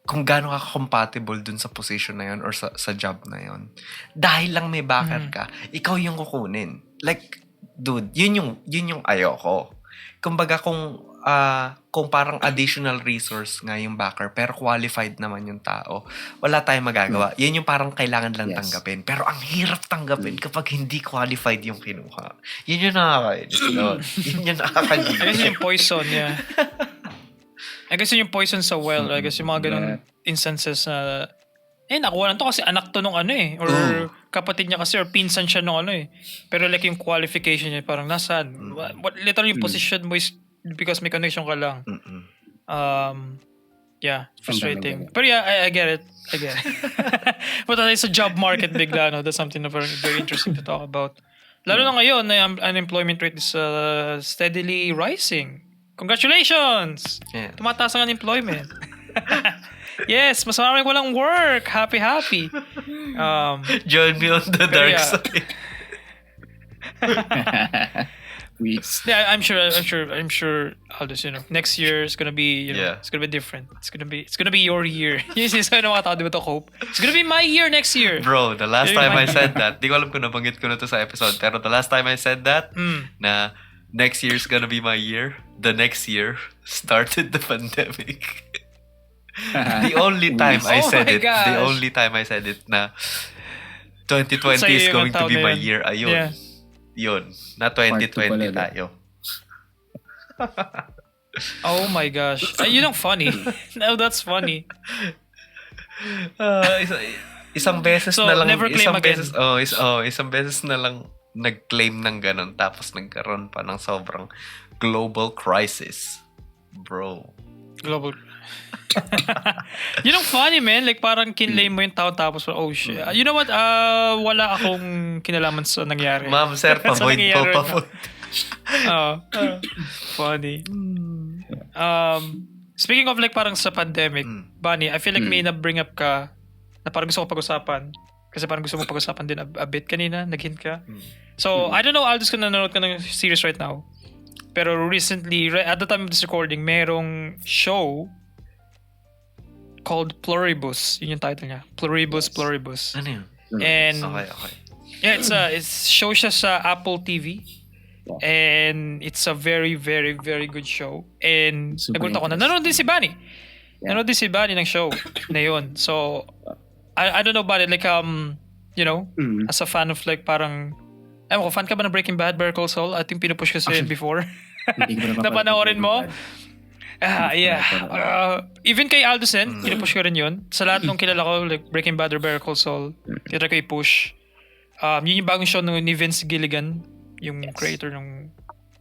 kung gaano ka compatible dun sa position na yun or sa job na yun. Dahil lang may backer ka, ikaw yung kukunin. Like, dude, yun yung ayoko. Kumbaga kung parang additional resource nga yung backer, pero qualified naman yung tao, wala tayong magagawa. Yun yung parang kailangan lang tanggapin. Pero ang hirap tanggapin kapag hindi qualified yung kinuha. Yun yung nakakainis. Yun yung nakakagigil. I guess yung poison, yeah. I guess yung poison sa well. I guess yung mga ganun instances na nakuha lang to kasi anak to nung or kapatid niya kasi or pinsan siya nung Pero like yung qualification niya parang nasaan. Literally yung position mo is because may connection ka lang. Yeah, frustrating. Pero yeah, I get it. But sa job market bigla, that's something na very, very interesting to talk about. Lalo na ngayon na unemployment rate is steadily rising. Congratulations! Yeah. Tumataas ang unemployment. Yes, mas maraming walang work. Happy. Join me on the dark side. Yeah, I'm sure Aldous, next year is gonna be, it's gonna be different. It's gonna be your year. Yung sinasabi ng mga tao, di ba to Cope? It's gonna be my year next year. Bro, the last time I said that, di ko alam kung nabanggit ko na to sa episode, pero the last time I said that, na next year's gonna be my year, the next year started the pandemic. The only time I said it na 2020 is going to be my year, ayun. Yeah. Yun, na 2020 tayo. Oh my gosh. Yun ang funny. No, that's funny. Isang beses So, na lang, never claim again. isang beses na lang nag-claim ng ganun, tapos nagkaroon pa ng sobrang global crisis. Bro. Global. Yun ang funny, man. Like, parang kinlay mo yung tao tapos, oh shit. You know what? Wala akong kinalaman sa nangyari. Ma'am, sir, pa-void po. Funny. Speaking of like parang sa pandemic, Bunny, I feel like may na-bring up ka na parang gusto ko pag-usapan. Kasi parang gusto mo pag-usapan din a bit kanina. Nag-hint ka. So, I don't know, Aldous, kung nanonood ka ng series right now. Pero recently, at the time of this recording, merong show called Pluribus. Yun yung title niya. Pluribus. Ano yun? And Okay. yeah, it's show siya sa Apple TV. And it's a very, very, very good show. And nagulat ako na nanonood din si Bunny. Nanonood din si Bunny ng show na yun. So, I don't know about it. Like, you know, as a fan of like parang, ewan ko, fan ka ba ng Breaking Bad, Better Call Saul? I think pinupush ko sa'yo before. Napanoorin mo? Even kay Aldo Sen, pinupush ko rin yun. Sa lahat nung kilala ko, like Breaking Bad or Better Call Saul, tira ko i-push. Yun yung bagong show ni Vince Gilligan, yung creator ng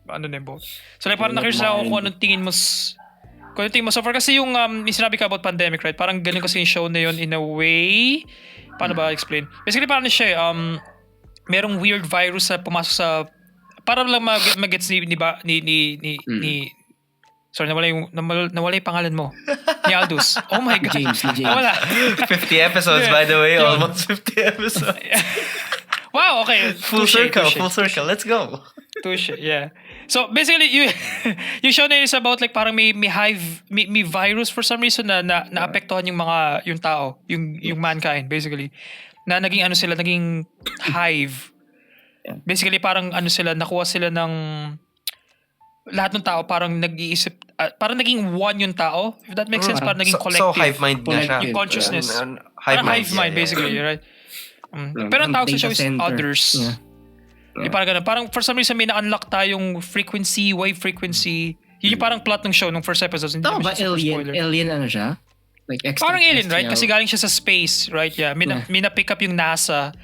ano na yun. So like parang na-curious ako kung anong tingin mo so far kasi yung sinabi ka about pandemic, right? Parang galing kasi yung show na yun in a way. Paano ba explain? Basically parang siya merong weird virus na pumasok sa para lang mag-gets ni sorry, nawala yung pangalan mo. Ni Aldous. Oh my God. James. Wala. 50 episodes, by the way. Almost 50 episodes. Wow, okay. Full circle. Let's go. Touche, yeah. So basically, yung show na yun is about like parang may virus for some reason na naapektuhan yung tao, yung mankind basically. Na naging hive. Basically parang nakuha sila ng lahat ng tao parang nag-iisip, parang naging one yung tao, if that makes sense, parang naging collective. So hive mind na siya. Yung consciousness. Hive mind basically, right? Pero ang tawag sa show is others. Parang ganun. Parang for some reason may na-unlock tayong wave frequency. Yun yung parang plot ng show nung first episode. Tama ba alien ano siya? Like parang alien, right? Kasi galing siya sa space, right? Yeah. May na-pick up yung NASA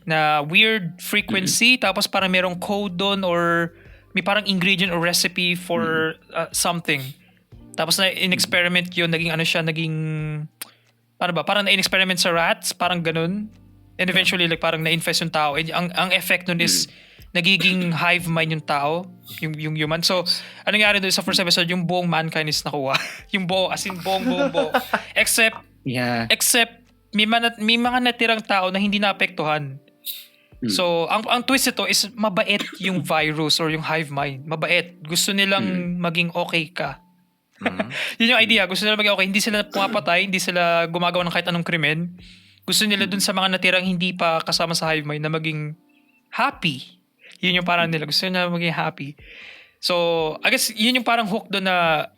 na weird frequency, tapos parang merong code doon or may parang ingredient or recipe for something. Tapos na in-experiment yun, naging parang na-in-experiment sa rats, parang ganun. And eventually like parang na-infest yung tao. And ang effect nun is nagiging hive mind yung tao, yung human. So, anong nangyari doon sa first episode, yung buong mankind is nakuha. Yung buo, as in buong. Except may mga natirang tao na hindi naapektuhan. So, ang twist ito is mabait yung virus or yung hive mind. Mabait. Gusto nilang maging okay ka. Yun yung idea. Gusto nila maging okay. Hindi sila pumapatay, hindi sila gumagawa ng kahit anong krimen. Gusto nila dun sa mga natirang hindi pa kasama sa hive mind na maging happy. Yun yung parang nila. Gusto nila maging happy. So, I guess yun yung parang hook doon na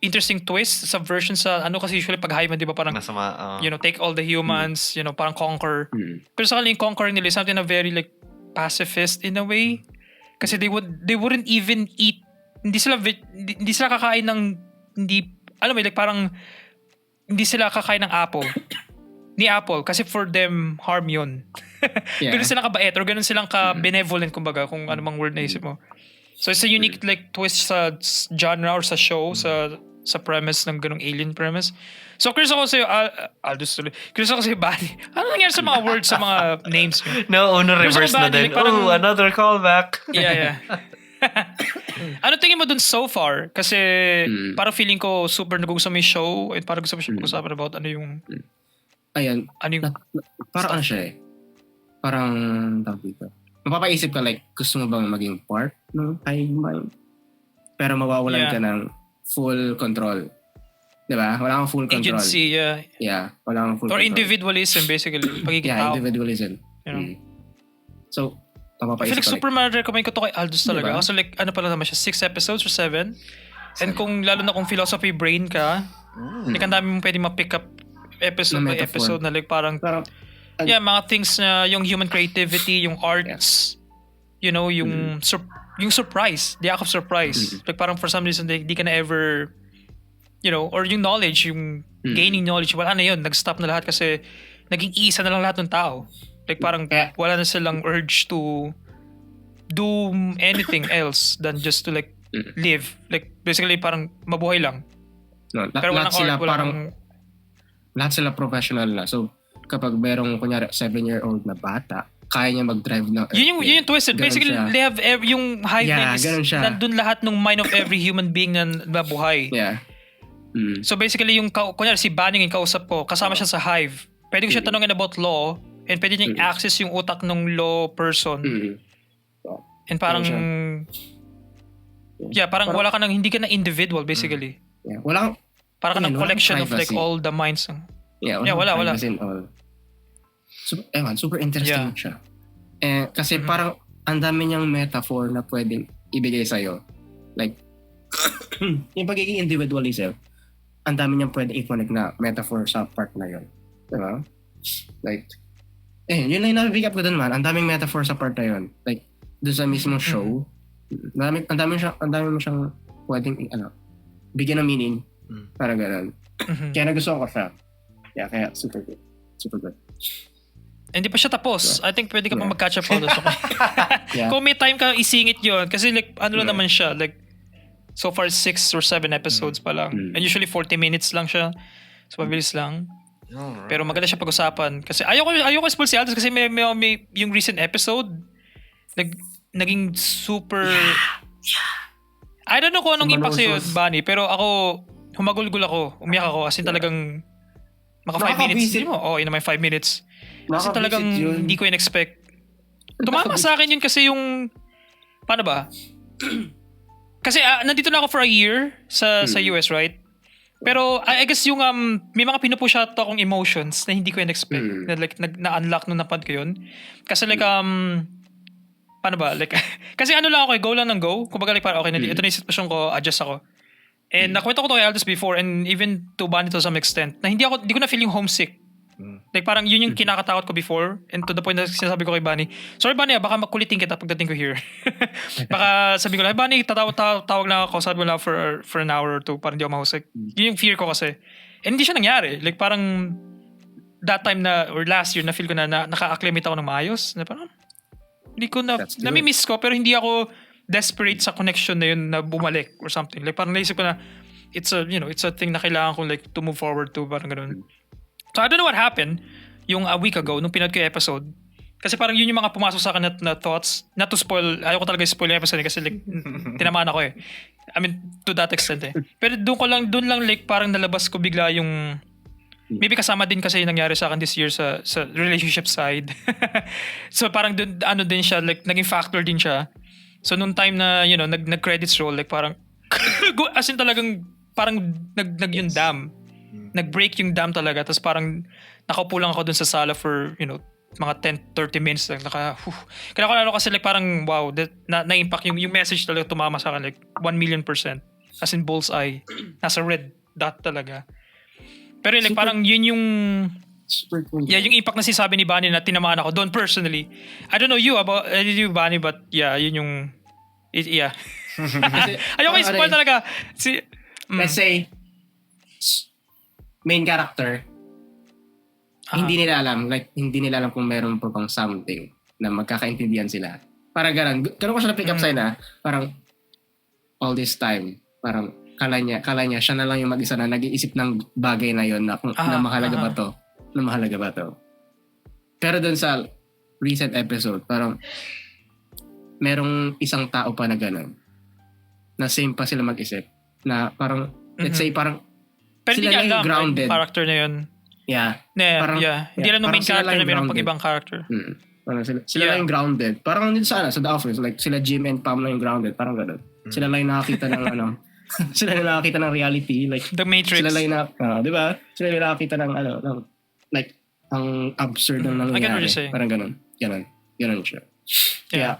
interesting twist sa version sa kasi usually pag hive mind, di ba parang take all the humans, parang conquer. Pero sa kanila yung conquer nila is something na very like pacifist in a way. Kasi they wouldn't even eat. Hindi sila kakain ng parang hindi sila kakain ng apple. Ni Apple kasi for them harm yun. Ganun silang kabait or ganun silang ka-benevolent kumbaga kung ano mang word na isip mo. So it's a unique like twist sa genre or sa show sa premise ng ganung alien premise. So curious ako sa'yo curious ako sa'yo Bani. Ano nangyari sa mga words sa mga names mo? No, reverse na din. Like, another callback. Yeah. Ano tingin mo dun so far? Kasi parang feeling ko super nagugustuhan mo yung show and parang gusto mo siya pag-usapan about ano yung ayan, parang ano siya parang tawag dito. Mapapaisip ka like, gusto mo bang maging part ng hive mind? Pero mawawalan ka ng full control. Diba? Wala kang full control. Agency, Yeah, wala kang full or control. individualism basically. Pagiging tao. Individualism. So, I mapapaisip feel like super ma-recommend ko to kay Aldous talaga. Diba? Also like, ano pala naman siya, 6 episodes or 7? And kung lalo na kung philosophy brain ka, like ang dami mong pwede ma-pick up episode by episode na like parang mga things na yung human creativity, yung arts, yung surprise, the act of surprise. Like parang for some reason di ka na ever or yung knowledge, yung gaining knowledge, wala na yun, nag-stop na lahat kasi naging isa na lang lahat ng tao. Like parang wala na silang urge to do anything else than just to like live. Like basically parang mabuhay lang. Pero lahat sila professional na. So, kapag merong, kunyari, 7-year-old na bata, kaya niya mag-drive ng yun yung twisted. Basically, they have yung hive mind is nandun lahat ng mind of every human being na nabuhay. Yeah. So basically, kunyari si Banning yung kausap ko, kasama siya sa hive. Pwede ko siya tanongin about law and pwede niya access yung utak ng law person. And parang parang wala ka hindi ka na individual basically. Yeah. Wala parang ka ng collection of like all the minds. Wala. Super interesting siya. Kasi parang ang dami niyang metaphor na pwedeng ibigay sa'yo. Like, yung pagiging individualism, ang dami niyang pwedeng i-connect na metaphor sa part na yun. Diba? Like, yun lang yung napipick up ko dun, man. Ang daming metaphor sa part na yun. Like, dun sa mismong show. Ang dami mo siyang pwedeng, bigyan ng meaning. Para ganun. Kaya nagustuhan ko siya. Yeah, kaya super good. Super good. Hindi pa siya tapos. I think pwede ka pa mag-catch up all this. Yeah. Kung may time ka, isingit yun. Kasi like, ano lang naman siya. Like, so far 6 or 7 episodes pa lang. And usually 40 minutes lang siya. So, mabilis lang. Pero maganda siya pag-usapan. Kasi ayoko spoil si Aldous kasi may yung recent episode, naging super... I don't know kung anong impact sa'yo, Bunny. Pero ako, humagulgul ako. Umiyak ako. As in talagang... Maka 5 minutes. Hindi mo? Oo, may 5 minutes. Kasi talagang hindi ko in-expect. Tumama sa akin yun kasi yung... Paano ba? Kasi nandito na ako for a year sa US, right? Pero I guess yung may mga pinupush out akong emotions na hindi ko in-expect. Na like na-unlock nung napad ko yun. Kasi like paano ba? Like kasi ano lang ako, go lang ng go. Kumbaga like parang okay, ito na yung sitwasyon ko, adjust ako. And nakwento ko to kay Aldous before and even to Bunny to some extent na hindi ko na feel yung homesick. Like parang yun yung kinakatakot ko before and to the point na sinasabi ko kay Bunny, sorry Bunny, baka makulitin kita pagdating ko here. Baka sabi ko lang, Bunny, tawag lang ako, sabi mo lang for an hour or two para hindi ako mahusik. Yun yung fear ko kasi. And hindi siya nangyari. Like parang that time na or last year na feel ko na naka-acclimate ako ng maayos. Na parang hindi ko nami-miss ko pero hindi ako desperate sa connection na yun na bumalik or something. Like parang naisip ko na it's a thing na kailangan ko like to move forward to, parang ganoon. So I don't know what happened yung a week ago nung pinad ko yung episode. Kasi parang yun yung mga pumasok sa akin na thoughts. Not to spoil, ayoko talaga spoil yung episode kasi like tinamaan ako eh. I mean to that extent eh. Pero doon lang like parang nalabas ko bigla yung maybe kasama din kasi yung nangyari sa akin this year sa relationship side. So parang dun, din siya, like naging factor din siya. So nung time na nag-credits roll, like parang as in talagang parang yung dam. Nag-break yung dam talaga. Tapos parang nakaupo lang ako dun sa sala for mga 10-30 minutes lang. Kaya ko kasi like parang wow, na-impact yung message talaga tumama sa akin like 1,000,000%. As in bullseye. Nasa red dot talaga. Pero like parang yun yung super cool. Yeah, yung impact na sinasabi ni Bunny na tinamaan ako doon personally. I don't know you about you Bunny, but yeah, yun yung yeah. Ayoko i-spoil talaga. Let's say main character hindi nila alam kung meron pa pang something na magkakaintindihan sila. Parang ganun ko siya na-pick up sa'yo na parang all this time parang kala niya siya na lang yung mag-isa na nag-iisip ng bagay na yon na mahalaga ba to. Pero dun sa recent episode, parang merong isang tao pa na gano'n na same pa sila mag-isip na parang let's say parang pero sila lang yung grounded character na yun. Yeah. Hindi lang yung main character na meron pag ibang character. Parang sila lang yung grounded. Parang dito sa The Office, like sila Jim and Pam lang yung grounded. Parang gano'n. Sila lang yung nakakita ng sila lang nakakita ng reality. Like The Matrix. Sila lang yung di ba? Sila lang nakakita ng like ang absurd ng nangyayari. Parang gano'n. Gano'n siya. Kaya,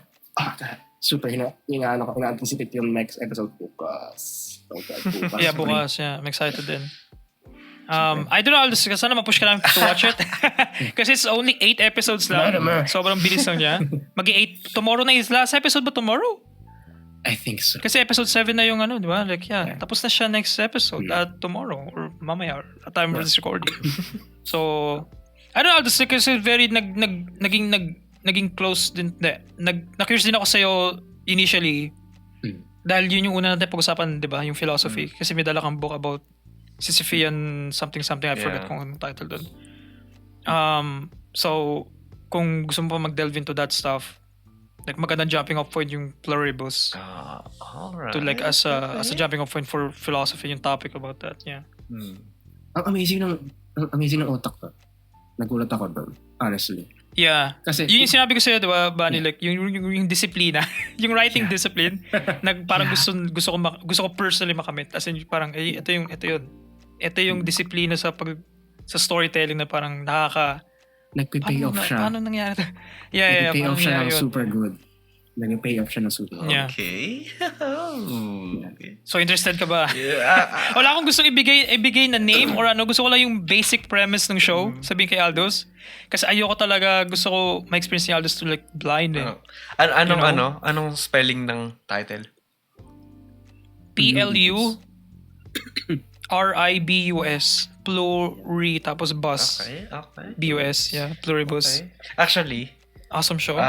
super ina-anticipate yung next episode bukas. Yeah, bukas. Yeah, I'm excited din. I don't know, sana ma-push ka lang to watch it. Kasi it's only 8 episodes lang. Sobrang bilis lang niya. Mag-8. Tomorrow na is last episode ba tomorrow? I think so. Kasi episode 7 na yung di ba? Like, yeah. Tapos na siya next episode tomorrow or mamaya at time of this recording. So, I don't know, kasi very naging close din. Na-curious din ako sa'yo initially. Dahil yun yung una natin pag-usapan, di ba? Yung philosophy. Kasi may dala kang book about Sisyphean something. I forgot kung anong title doon. So, kung gusto mo pa mag-delve into that stuff, like magandang jumping off point yung Pluribus. Alright. To like as a jumping off point for philosophy yung topic about that. Yeah. Ang amazing ng utak ko. Nagulat ako doon, honestly. Yeah. Kasi yun yung sinabi ko sa'yo, diba, Bunny, like yung disiplina, yung writing discipline, parang gusto ko personally makamit. As in parang ito yung disiplina sa storytelling na parang nagpe-pay off siya. Paano nangyari ito? Yeah. Nagpe-pay off siya ng super good. Naging payoff siya ng sulat. Yeah. Okay. Okay. So interested ka ba? Yeah. Wala akong gustong ibigay na name or ano. Gusto ko lang yung basic premise ng show. Sabihin kay Aldos. Kasi ayoko talaga, gusto ko ma-experience ni Aldos to like blind eh. Anong spelling ng title? PLURIBUS. Pluri tapos bus. Okay. BUS. Yeah. Pluribus. Okay. Actually, Awesome show.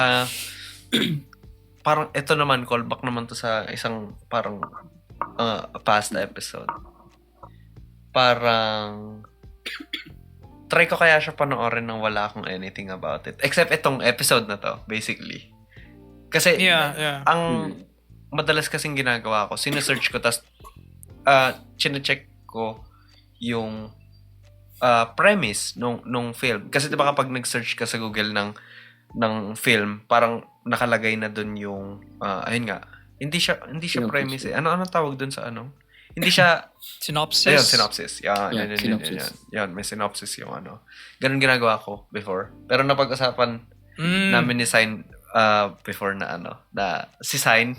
Parang ito naman, callback naman to sa isang parang past episode. Parang try ko kaya siya panoorin nang wala akong anything about it. Except itong episode na to, basically. Kasi ang madalas kasing ginagawa ko, sinesearch ko, tas chine-check ko yung premise nung film. Kasi diba kapag nag-search ka sa Google ng film, parang nakalagay na dun yung ayun nga, hindi siya premise eh. Ano tawag dun sa ano? Hindi siya synopsis. Ayun, synopsis. Synopsis. Yan, may synopsis yung ano. Ganun ginagawa ko before. Pero napag-usapan namin ni Sign before na na si Sign.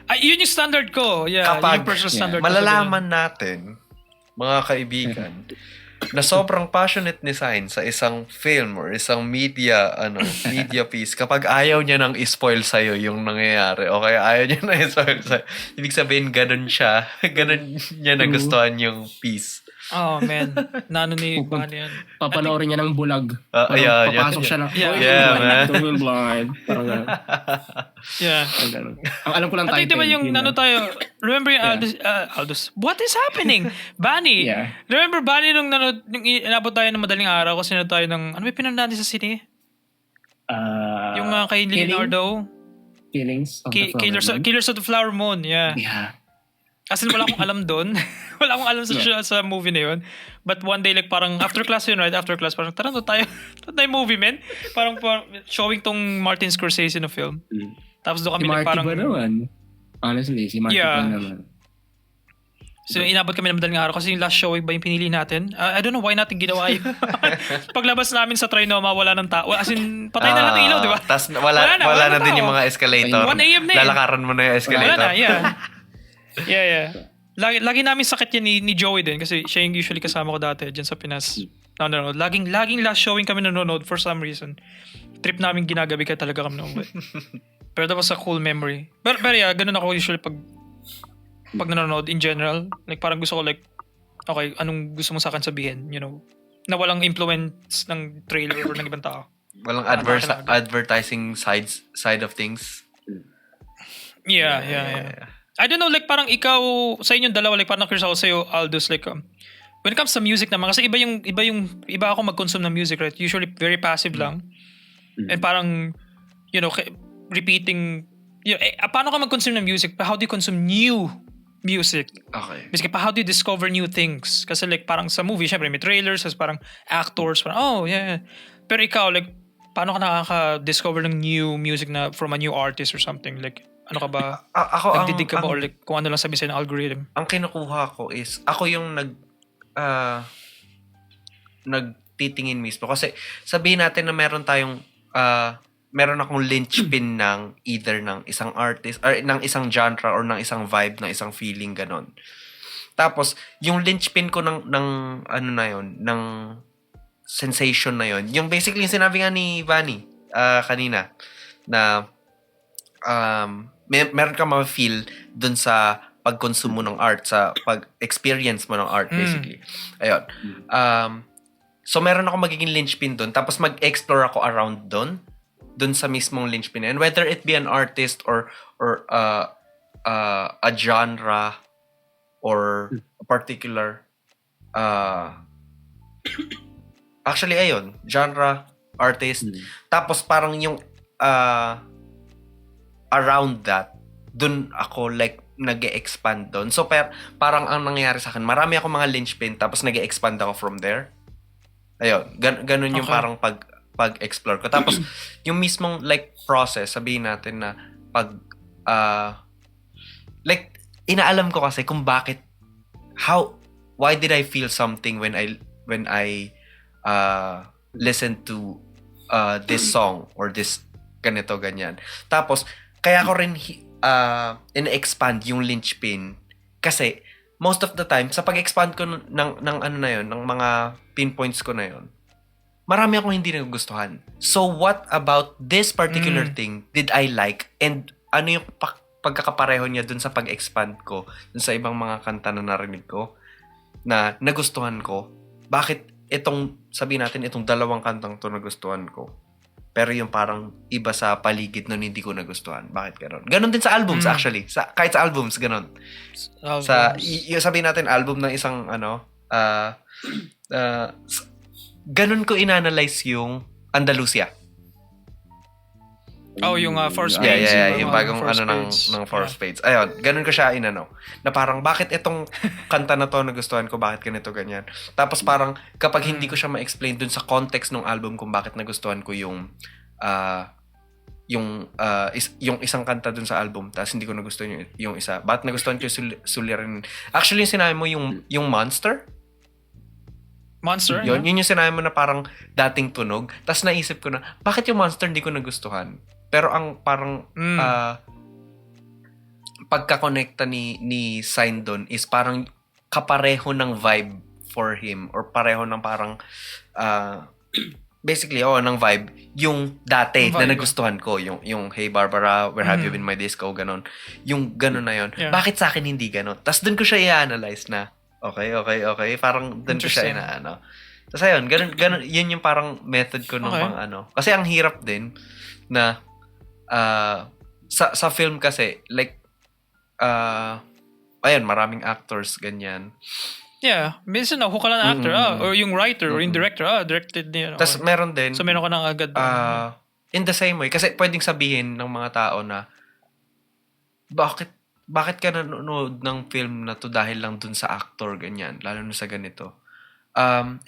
Ay, yun yung standard ko. Yeah, Kapag yung personal standard ko. malalaman natin, mga kaibigan, na sobrang passionate ni Sign sa isang film or isang media piece, kapag ayaw niya nang i-spoil sa'yo yung nangyayari o kaya ayaw niya nang i-spoil sa'yo, ibig sabihin ganun niya nagustuhan yung piece. Oh man, nano ni Bani yan. Papanoorin niya ng bulag. Papasok siya na. man. Going blind. Parang gano'n. Yeah. Ang alam ko lang At title. diba yung tayo, remember yung Aldous, what is happening? Bani. Yeah. Remember Bani nung inabot tayo ng madaling araw kasi tayo ng, ano ba pinanood natin sa cine? Yung kay Leonardo. Killings of the Flower Moon. Killers of the Flower Moon, yeah. Yeah. As in, wala akong alam doon. Wala akong alam sa movie na yun. But one day, like parang after class yun, right? After class, parang tara, tayo movie, man. Parang showing tong Martin Scorsese na film. Tapos doon kami Si Marty parang... ba naman? Honestly, si Marty ba naman? So, inabot kami ng madaling araw kasi yung last showing ba yung pinili natin? I don't know why natin ginawa yun. Paglabas namin sa Trinoma, wala ng tao. As in, patay na natin ilaw, di ba? Tapos wala na din yung mga escalator. 1 AM na yun. Lalakaran mo na yung escalator. Wala na, yeah. Lagi namin sakit yan ni Joey din kasi siya yung usually kasama ko dati dyan sa Pinas. No. Laging last showing kami nanonood for some reason. Trip namin ginagabi kaya talaga kami nanonood. Pero that was a cool memory. Pero yeah, ganun ako usually pag nanonood in general. Like parang gusto ko like, okay, anong gusto mo sa akin sabihin, you know? Na walang influence ng trailer or ng ibang tao. Walang advertising side of things. Yeah. I don't know, like parang ikaw, sa inyong dalawa, like parang curious ako sa'yo, Aldous, like when it comes to music naman, kasi iba ako mag-consume ng music, right? Usually very passive lang. And parang, you know, repeating, paano ka mag-consume ng music? How do you consume new music? Okay. Basically, how do you discover new things? Kasi like parang sa movie, syempre may trailers, parang actors, parang, oh yeah. Pero ikaw, like, paano ka nakaka-discover ng new music na from a new artist or something? Like, ano ka ba? Nagdidig ka ba or like kung ano lang sabi sa'yo ng algorithm? Ang kinukuha ko is, ako yung nagtitingin mismo. Kasi sabihin natin na meron akong linchpin ng either ng isang artist, or ng isang genre, or ng isang vibe, ng isang feeling, ganon. Tapos, yung linchpin ko ng ano na yun, ng sensation na yun, yung basically yung sinabi nga ni Vanny kanina, na meron ka ma-feel dun sa pag-consume mo ng art, sa pag-experience mo ng art, basically. Ayun. So, meron ako magiging linchpin dun. Tapos, mag-explore ako around dun sa mismong linchpin. And whether it be an artist or a genre or a particular actually, ayun. Genre, artist. Tapos, parang yung around that, dun ako like nag-e-expand dun. So parang ang nangyayari sa akin, marami ako mga linchpin tapos nag-e-expand ako from there. Ayun, ganun yung parang pag-explore ko. Tapos yung mismong like process, sabihin natin na like inaalam ko kasi kung why did I feel something when I listen to this song or this ganito ganyan. Tapos kaya ko rin in-expand yung linchpin. Kasi, most of the time, sa pag-expand ko ng ano na yun, ng mga pinpoints ko na yun, marami akong hindi nagugustuhan. So, what about this particular thing did I like? And ano yung pagkakapareho niya dun sa pag-expand ko, dun sa ibang mga kanta na narinig ko, na nagustuhan ko? Bakit sabihin natin, itong dalawang kantang to nagustuhan ko? Pero yung parang iba sa paligid nun hindi ko nagustuhan. Bakit ganon? Ganon din sa albums actually. Kahit sa albums, ganon. Sabihin natin, album ng isang ganon ko inanalyze yung Andalusia. Yung Four Spades. Yeah. Yung bagong ng Four Spades. Ayun, ganun ko siya na parang bakit itong kanta na to nagustuhan ko, bakit ganito, ganyan. Tapos parang kapag hindi ko siya ma-explain dun sa context ng album kung bakit nagustuhan ko yung isang kanta dun sa album, tapos hindi ko nagustuhan yung isa. Bakit nagustuhan ko yung Suliranin? Actually, yung sinabi mo yung Monster? Yun yung sinabi mo na parang dating tunog. Tapos naisip ko na, bakit yung Monster hindi ko nagustuhan? Pero ang parang pagkakonekta ni Sign doon is parang kapareho ng vibe for him or pareho ng parang basically ng vibe yung dati na nagustuhan ko, yung Hey Barbara, Where Have You Been My Disco, ganon. Yung ganon na yun. Yeah. Bakit sa akin hindi ganon? Tapos doon ko siya i-analyze na okay. Parang doon ko siya Tapos ayun, ganon, yun yung parang method ko ng mga Kasi ang hirap din na sa film kasi, like, ayun, maraming actors, ganyan. Yeah, minsan nakuha ka lang ng actor, or yung writer, or yung director, directed niya. Tapos meron din, so meron ka nang agad. in the same way, kasi pwedeng sabihin ng mga tao na, bakit ka nanonood ng film na to dahil lang dun sa actor, ganyan, lalo na sa ganito.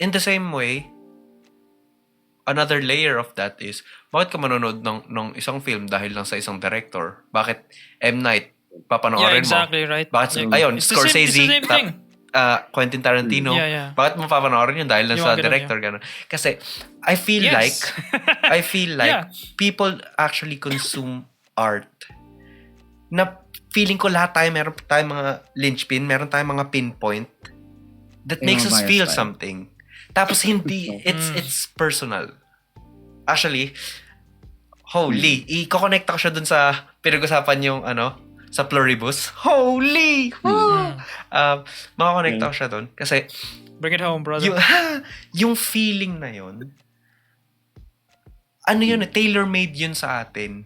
In the same way, another layer of that is, bakit ka manonood ng isang film dahil lang sa isang director? Bakit M. Night, papanoorin exactly, mo? Right. Bakit, ayun, Scorsese, it's the same thing. Quentin Tarantino, bakit mo papanoorin yun dahil lang sa director? Ganun. Kasi, I feel like people actually consume art na feeling ko lahat tayo, meron tayong mga linchpin, meron tayong mga pinpoint that makes us feel something. Tapos hindi, it's personal. Actually, holy, i-connect ko siya dun sa pinag-usapan yung sa Pluribus. Holy! Makakonect ko siya dun. Kasi, bring it home, brother. Yung feeling na yun, tailor-made yun sa atin.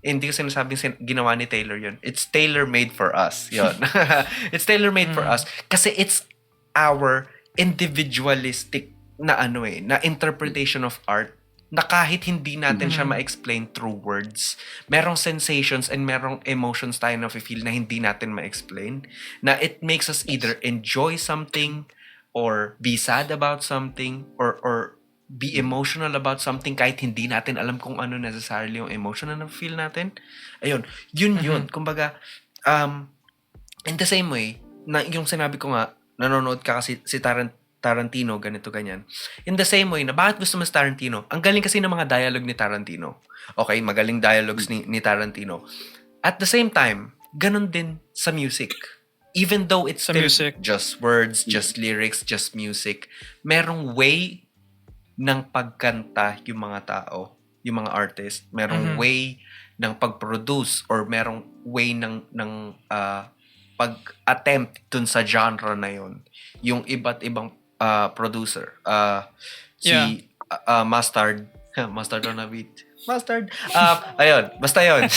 Hindi ko sinasabing ginawa ni Taylor yun. It's tailor-made for us. Yun. It's tailor-made for us. Kasi it's our individualistic na na interpretation of art na kahit hindi natin siya ma-explain through words, merong sensations and merong emotions tayo na feel na hindi natin ma-explain, na it makes us either enjoy something or be sad about something or be emotional about something kahit hindi natin alam kung ano necessarily yung emotion na feel natin. Ayun, yun. Kumbaga, in the same way, na yung sinabi ko nga, nanonood ka kasi si Tarantino, ganito, ganyan. In the same way, na bakit gusto mo si Tarantino? Ang galing kasi ng mga dialogue ni Tarantino. Okay, magaling dialogues ni Tarantino. At the same time, ganun din sa music. Even though it's still just words, just lyrics, just music, merong way ng pagkanta yung mga tao, yung mga artist. Merong way ng pag-produce or merong way ng pag-attempt dun sa genre na yun. Yung iba't ibang producer. Si Mustard on a beat. Mustard. Ayun, basta yun.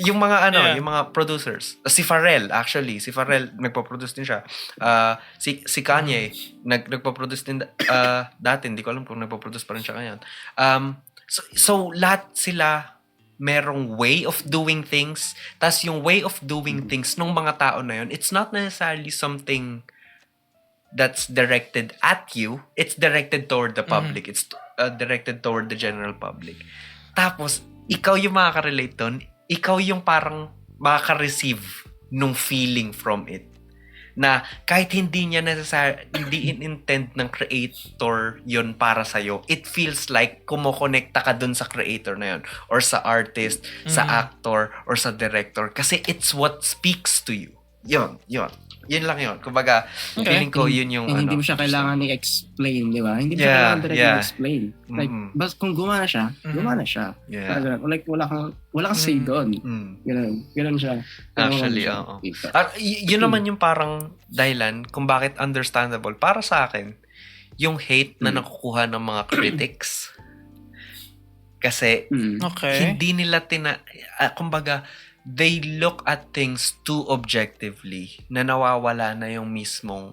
Yung mga yung mga producers. Si Pharrell, actually. Si Pharrell, nagpo-produce din siya. Si Kanye, nagpo-produce din dati. Hindi ko alam kung nagpo-produce pa rin siya ngayon. So lahat sila merong way of doing things. Tas yung way of doing things nung mga tao na yun, it's not necessarily something that's directed at you. It's directed toward the public. It's directed toward the general public. Tapos, ikaw yung makaka-relate doon. Ikaw yung parang makaka-receive nung feeling from it. na kahit hindi niya hindi in-intend ng creator yun para sa'yo, it feels like kumokonekta ka dun sa creator na yun or sa artist, sa actor, or sa director kasi it's what speaks to you. Yun lang yun. Kumbaga, feeling ko yun yung hindi mo siya kailangan i-explain, di ba? Hindi mo siya kailangan directly i-explain. Like, basta kung gumana siya, gumana siya. Yeah. Like, wala kang say doon. Ganun siya. Actually, oo. Yun naman yung parang dahilan kung bakit understandable para sa akin yung hate na nakukuha ng mga critics. Kasi hindi nila kumbaga, they look at things too objectively na nawawala na yung mismong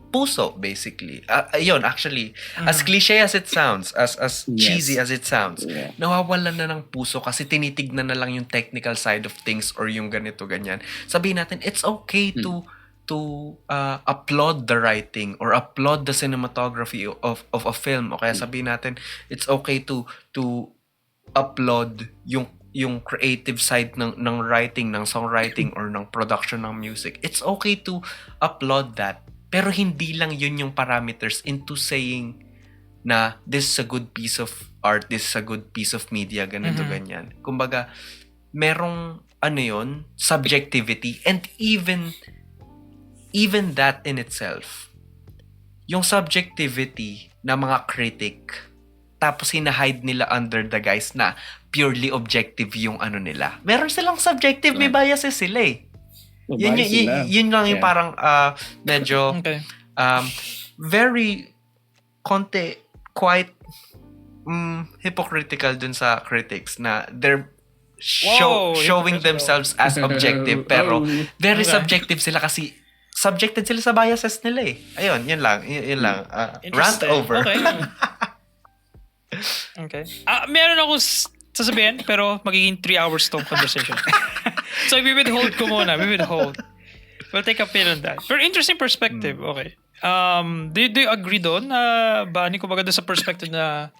puso, basically. Yun, actually, as cliche as it sounds, as cheesy as it sounds, nawawala na ng puso kasi tinitignan na lang yung technical side of things or yung ganito, ganyan. Sabihin natin, it's okay to applaud the writing or applaud the cinematography of a film. O kaya sabihin natin, it's okay to applaud yung creative side ng writing, ng songwriting, or ng production ng music. It's okay to applaud that. Pero hindi lang yun yung parameters into saying na this is a good piece of art, this is a good piece of media, ganito, ganyan. Kumbaga, merong yun, subjectivity, and even that in itself, yung subjectivity na mga critic, tapos hinahide nila under the guise na purely objective yung nila. Meron silang subjective, may biases sila eh. Yun lang yung parang medyo very quite hypocritical dun sa critics na they're showing themselves as objective pero very subjective sila kasi subjected sila sa biases nila eh. Ayun, yun lang. Rant over. Okay. Meron ako sasabihin, pero magiging 3 hours tong conversation. So, we-withhold ko muna. We'll take a pin on that. Pero interesting perspective. Okay. Do you agree doon? Bani, kumbaga doon sa perspective na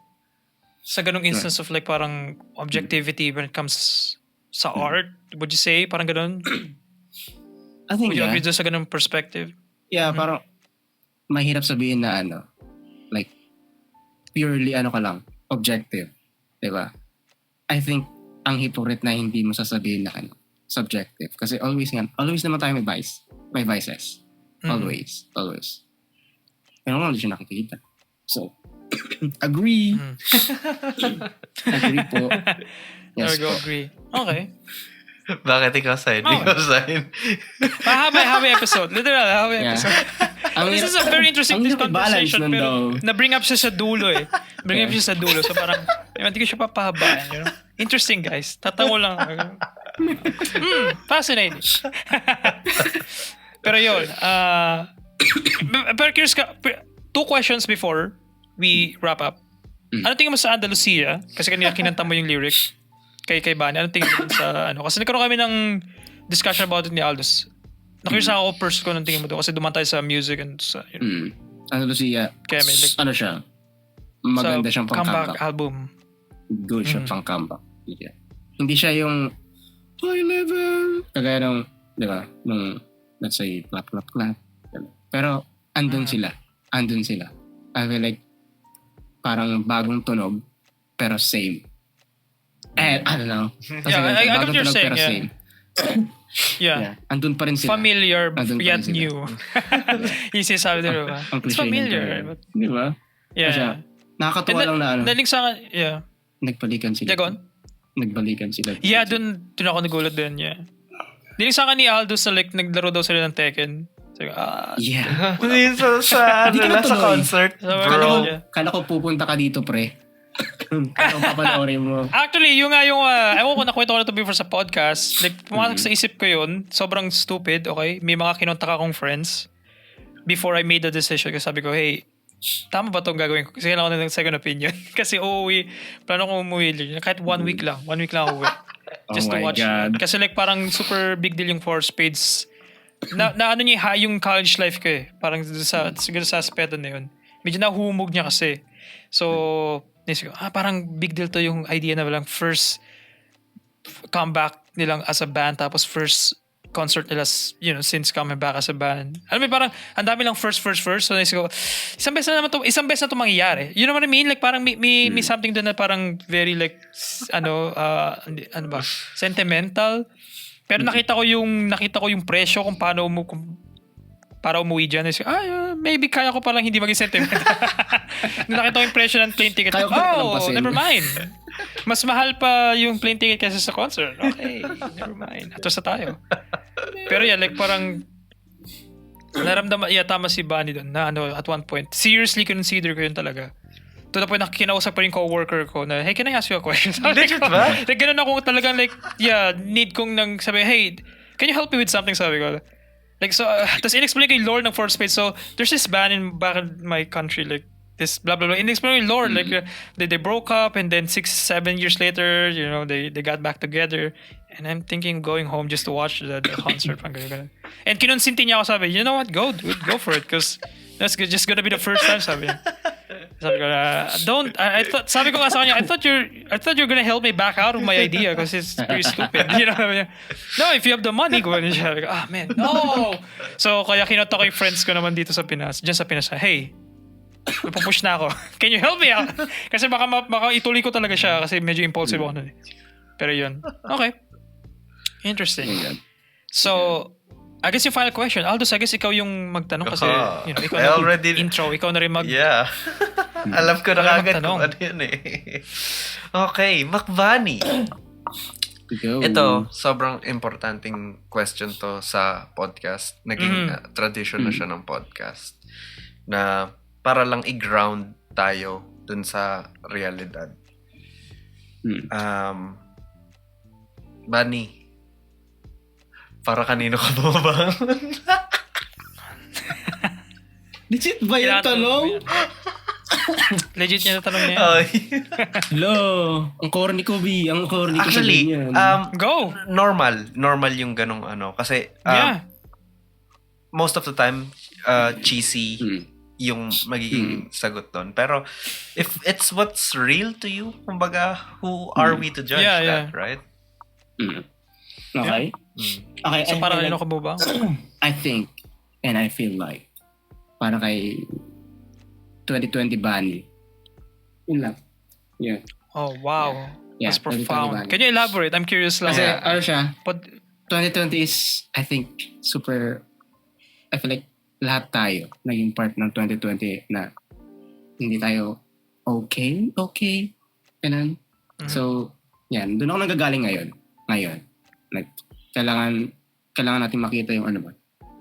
sa ganung instance of like parang objectivity when it comes sa art? Would you say parang ganun? I think, would you agree doon sa ganung perspective? Yeah, parang mahirap sabihin na like purely ka lang, objective. Diba? I think ang hypocrite na hindi mo sasabihin na subjective. Kasi always naman tayo may vices. Always. Pero wala siya nakikita. So, agree. Agree po. Yes po. Agree. Okay. Bakit ikaw sign? Happy episode. Literal, happy episode. This is a very interesting conversation. Pero na-bring up siya sa dulo eh. So parang, hindi ko siya papahabaan. You know? Interesting guys. Tatango lang. Fascinating. Pero yun. Pero curious ka, 2 questions before we wrap up. Ano tingin mo sa Andalusia? Kasi kanina kinanta mo yung lyric kay Bani. Ano tingin mo sa Kasi nagkaroon kami ng discussion about it ni Aldous. Nakurious ako first ko ng tingin mo doon kasi duman tayo sa music and sa Andalusia, kaya may siya? Maganda siyang pang-comeback album. Good siya pang-comeback. Yeah. Hindi siya yung high level. Kagaya nung, di ba, nung let's say, clap. Pero andun sila. I feel like parang bagong tunog pero same. I don't know. I got what you're saying. Same. Yeah. Andun pa rin sila. Familiar yet new. Yung sinasabi din ba? It's familiar. Di ba? Yeah. Nakakatuwa lang na Naling sa nagbalikan sila. Nagbalikan sila. Yeah, dun ako nagulat din. Yeah. Dinig sa akin ni Aldous na like naglaro daw sila ng Tekken. Yeah. sa concert. Kala ko pupunta ka dito, pre. Kala ko papanoorin mo. Actually, yung ewan ko nakwento ko na ito before sa podcast. Like, pumasok sa isip ko yun. Sobrang stupid, okay? May mga kinontak akong friends before I made the decision. Kasi sabi ko, hey, tama ba itong gagawin ko? Kasi kailangan ko ng second opinion. Kasi plano kong umuwi. Kahit 1 week lang. 1 week lang umuwi. Just to watch. God. Kasi like parang super big deal yung Four Spades. Na niya yung college life ko eh. Parang siguro sa aspeto na yun. Medyo nahumog niya kasi. So, parang big deal to yung idea na walang first comeback nilang as a band tapos first concert nila, since coming back as a band. Alam mo, parang ang dami lang first. So naisip ko, isang beses na to mangyayari. You know what I mean? Like parang may something doon na parang very like ano ba? Sentimental. Pero nakita ko yung presyo kung paano para umuwi dyan. Maybe kaya ko palang hindi maging sentimental. Nakita ko yung presyo ng plane ticket. Never mind. Mas mahal pa yung plane ticket kaysa sa concert. Okay, never mind. Atras na tayo. Pero like parang naramdaman, tama si Bunny doon na at one point, seriously consider ko yun talaga. To the point na kinausap pa rin co-worker ko na, hey, can I ask you a question? Legit ba? Like, ganun ako talagang like, need kong nang sabi, hey, can you help me with something? Sabi ko. Like, so, tapos in-explain ko yung lore ng Fourth Space. So, there's this band back in my country, like, this blah, blah, blah. In-explain yung lore, like, they broke up and then 6-7 years later, they got back together. And I'm thinking going home just to watch the concert. And kinonsinti niya ako, sabi, you know what, go for it. Because that's just gonna be the first time, sabi niya. Sabi ko sabi ko nga sa kanya, I thought you're gonna help me back out of my idea because it's pretty stupid. No, if you have the money, go ahead. Sabi ko, man, no. So, kaya kinota ko yung friends ko naman dito sa Pinas. Diyan sa Pinas, hey, pupush na ako. Can you help me out? Kasi baka ituloy ko talaga siya kasi medyo impulsive ako nun. Pero yun. Okay. Interesting. So, I guess yung final question, Aldous, I guess ikaw yung magtanong kasi, ikaw na already intro, ikaw na rin Yeah. Alam ko na kagad kung ano yun Okay, Macvani. Ito, sobrang importanteng question to sa podcast. Naging tradition na siya ng podcast. Na para lang i-ground tayo dun sa realidad. Bunny, para kanino ka bumabangon? Legit ba yung tanong? Legit niya na tanong niya. Hello. Ang corny ko, B. Ang corny ko. Actually, go. Normal yung ganong Kasi, most of the time, cheesy yung magiging sagot doon. Pero, if it's what's real to you, kumbaga, who are we to judge that, right? Okay. Okay. So, para kanino ka ba? I think, and I feel like, para kay 2020 Bunny. Yun lang. Yeah. Oh, wow. That's profound. Can you elaborate? I'm curious lang. Kasi, siya, 2020 is, I think, super, I feel like, lahat tayo naging part ng 2020 na hindi tayo okay. Ganun. So, yan. Doon ako nagagaling ngayon. Like, kailangan natin makita yung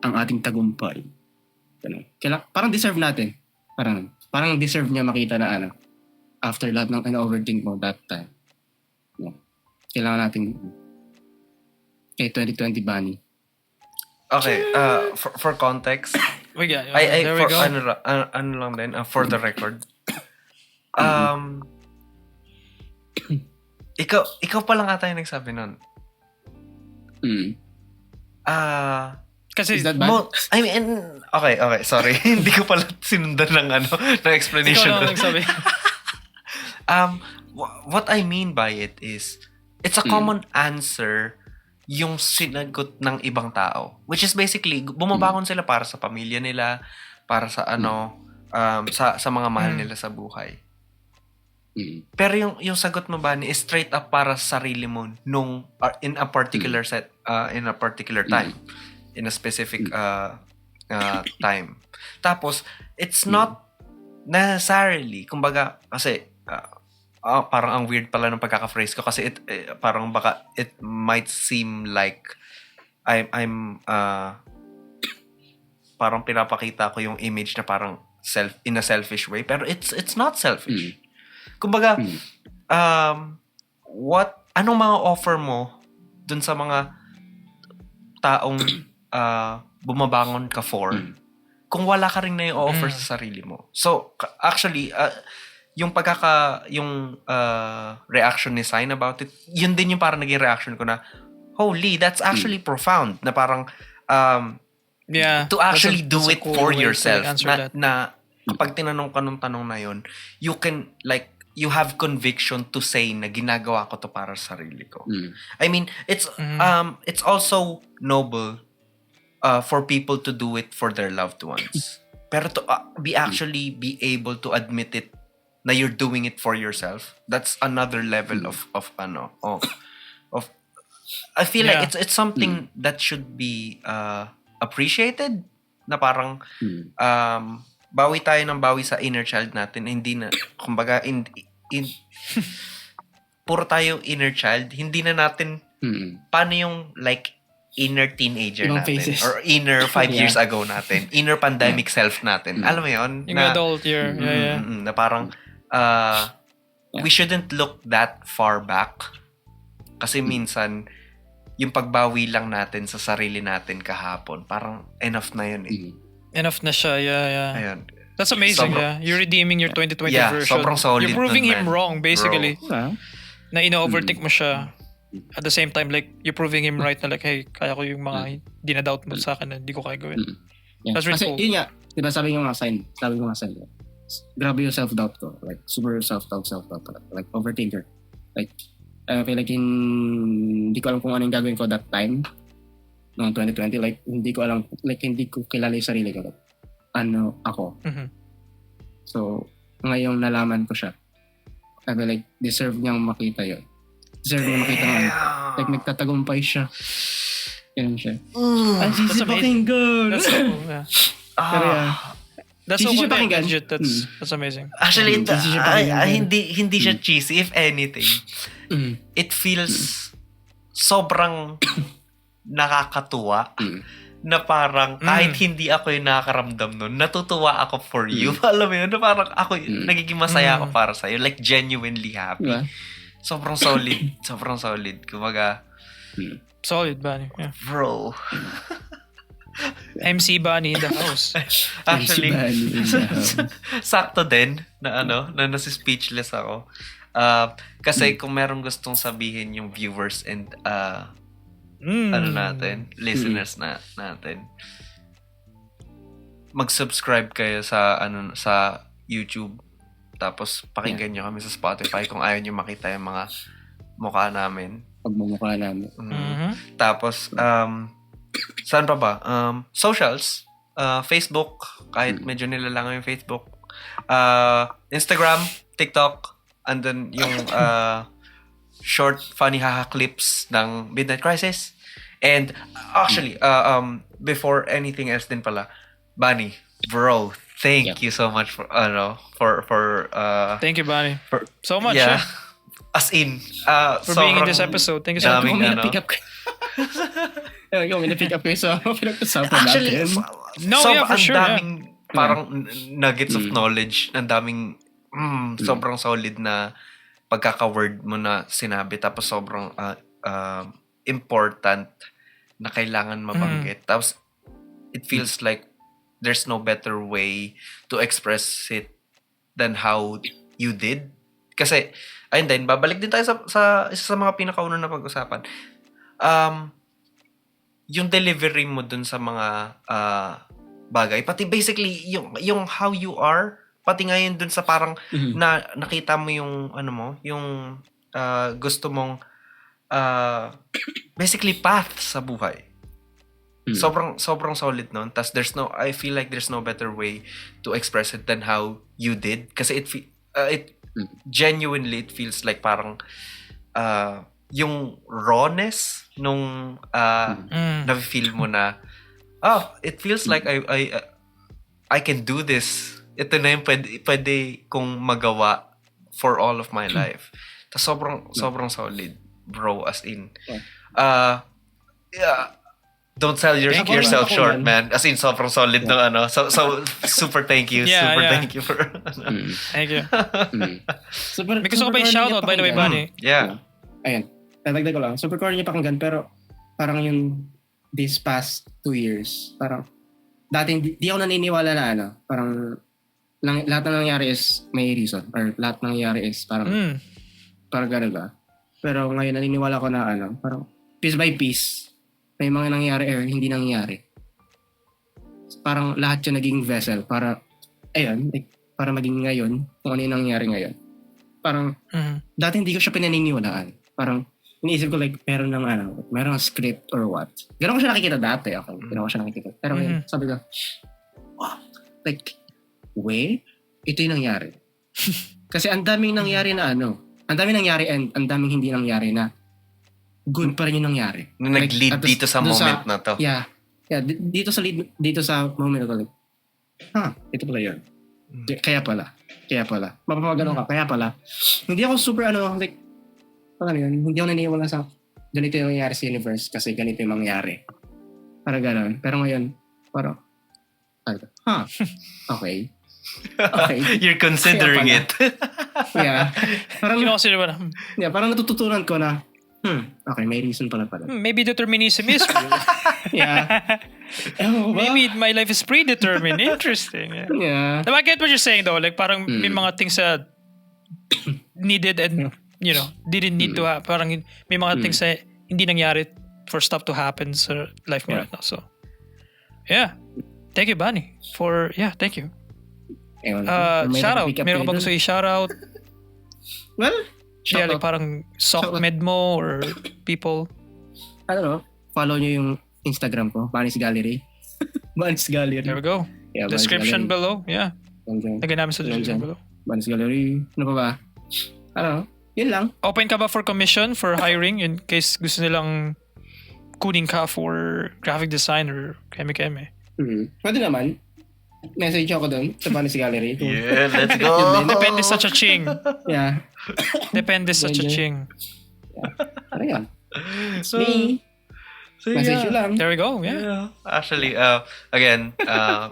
ang ating tagumpay. Ganun. Parang deserve natin. Parang deserve niya makita na after lahat ng overthink mo that time. Yeah. Kailangan natin kay 2020 Bunny. Okay, for context, there we go. Ano lang din, for the record. Ikaw pa lang ata yung nagsabi nun. Kasi is that bad? Okay, sorry. Hindi ko pala sinundan ng explanation. Ikaw lang nagsabi. What I mean by it is, it's a common answer yung sinagot ng ibang tao. Which is basically, bumabangon sila para sa pamilya nila, para sa sa mga mahal nila sa buhay. Pero yung sagot mo ba is straight up para sa sarili mo in a particular in a particular time, in a specific time. Tapos it's not necessarily, kumbaga, kasi parang ang weird pala ng pagkaka-phrase ko kasi parang baka it might seem like I'm parang pinapakita ko yung image na parang in a selfish way, pero it's not selfish. Kumbaga, anong mga offer mo dun sa mga taong bumabangon ka for kung wala ka rin na yung offer sa sarili mo? So, actually, yung reaction ni Sign about it, yun din yung parang naging reaction ko na, holy, that's actually profound. Na parang, to actually do it for yourself. Na kapag tinanong ka nung tanong na yun, you can like you have conviction to say na ginagawa ko to para sa sarili ko. I mean, it's also noble for people to do it for their loved ones. Pero to be able to admit it na you're doing it for yourself, that's another level of I feel like it's something that should be appreciated, na parang bawi tayo ng bawi sa inner child natin. Hindi na, kumbaga, puro tayo inner child. Hindi na natin, paano yung like inner teenager Ibang natin? phases. Or inner 5 years ago natin? Inner pandemic self natin? Alam mo yun? Yung adult year. Na parang, we shouldn't look that far back. Kasi minsan, yung pagbawi lang natin sa sarili natin kahapon, parang enough na yun eh. Enough na siya, yeah. Ayun. That's amazing, You're redeeming your 2020 version. Sobrang solid. You're proving nun, him wrong, basically. Bro. Na ina-overthink mo siya. At the same time, like, you're proving him right na like, hey, kaya ko yung mga dinadoubt mo sa akin na hindi ko kaya gawin. Yeah. That's really Kasi cool. yun nga, diba sabi ko nga sa'yo, grabe yung self-doubt ko. Like, super self-doubt. Like, overthinker. Like, I feel like hindi ko alam kung ano yung gagawin ko that time. Noong 2020, like, hindi ko kilala yung sarili ko. Like, ano ako. So, ngayong nalaman ko siya, I feel like, deserve niyang makita yun. Deserve niyang makita nga. Like, nagtatagumpay siya. Ganun siya. Ang That's sisi amazing. pakinggan. That's so cool, yeah. Pero yeah. That's so Cheesy cool. siya pakinggan. Legit, that's amazing. Actually, Cheesy siya pakinggan. hindi siya cheesy. If anything, it feels sobrang nakakatuwa na parang kahit hindi ako yung nakakaramdam nun, natutuwa ako for you. Alam mo yun, na parang ako, nagiging masaya ako para sa'yo. Like, genuinely happy. Diba? Sobrang solid. Kumbaga, Solid, Bunny. Yeah. bro. MC Bunny in the house. Actually, MC Bunny. sakto din na nasi speechless ako. Kasi kung merong gustong sabihin yung viewers and listeners natin, mag-subscribe kayo sa sa YouTube, tapos pakinggan nyo kami sa Spotify kung ayaw nyo makita yung mga mukha namin. Pagmumukha namin. Tapos saan pa ba? Socials, Facebook, kahit medyo nilalangan yung Facebook, Instagram, TikTok, and then yung short funny haha clips ng Midnight Crisis. And actually, before anything else din pala, Bunny, bro, thank you so much for Thank you, Bunny. So much, yeah. As in, for being in this episode. Thank you so much. daming Pick up kayo. Ikaw, may na-pick up kayo sa pinag-usapan actually, natin. For sure. Ang daming parang nuggets of knowledge, ang daming sobrang solid na pagkaka-word mo na sinabi, tapos sobrang important na kailangan mabanggit. Tapos it feels like there's no better way to express it than how you did. Kasi ayun din, babalik din tayo sa isa sa mga pinakauna na pag-usapan. Yung delivery mo dun sa mga bagay, pati basically yung how you are, pati ngayon dun sa parang nakita mo yung yung gusto mong basically path sa buhay. Sobrang solid nun. Tas I feel like there's no better way to express it than how you did, kasi it genuinely it feels like parang yung rawness nung na-feel mo na it feels like I can do this. Ito na yung pwede kong magawa for all of my life. Tas sobrang solid, bro, as in don't sell yourself short, man. As in, sobrang solid ng So, super thank you. Thank you for... Thank you. Super, May gusto ko pa yung shoutout, by the way, Bunny. Yeah. Ayun. Tatagdag ko lang. Super core niya pakinggan, pero parang yung this past 2 years, parang dati di ako naniniwala na parang lahat ng nangyari is may reason, or lahat ng nangyari is parang gano'n ba? Pero ngayon naniniwala ko na parang piece by piece, may mga nangyari or hindi nangyari. Parang lahat yung naging vessel para, ayun, like, para maging ngayon, kung ano yung nangyari ngayon. Parang, dati hindi ko siya pinaniniwalaan. Parang, iniisip ko like, meron ng script or what. Gano'n ko siya nakikita dati. Okay, gano'n ko siya nakikita. Pero ngayon, sabi ko, wow, like, wait, ito yung nangyari. Kasi ang daming nangyari na ang daming nangyari and ang daming hindi nangyari na good pa rin yung nangyari. Like, nag-lead dito sa moment na to. Yeah. Dito sa moment na to, like, ito pala yun. Kaya pala. Mapapagano ka, kaya pala. Hindi ako super like, alam yun, hindi ako naniniwala sa ganito yung nangyari sa universe kasi ganito yung mangyari. Para gano'n. Pero ngayon, parang, okay. You're considering it. Yeah. Parang, Kinoconsider mo na. Yeah, parang natututunan ko na, okay, may reason pala. Maybe determinism is real. Yeah. Maybe my life is predetermined. Interesting. Yeah. I get what you're saying though. Like parang may mga things that needed and didn't need to happen. Parang may mga things na hindi nangyari for stuff to happen sa life mo right now. So, yeah. Thank you, Bunny. Thank you. Shout out. Meron ka ba gusto i-shout out? Well, yeah, like parang soft med mo or people. I don't know. Follow nyo yung Instagram ko, Bunny's Gallery. Bunny's Gallery. There we go. Yeah, description below. Yeah. Lagyan namin sa description below. Bunny's Gallery. Ano pa ba? I don't know. Yun lang. Open ka ba for commission for hiring in case gusto nilang kunin ka for graphic design or keme-keme? Pwede naman. Message ako doon sa Bunny's Gallery. Yeah, let's go. Depende sa cha-ching. Yeah. Depende sa cha-ching. Yeah. Ano yan? So, me. Message lang. There we go. Yeah. Actually, again,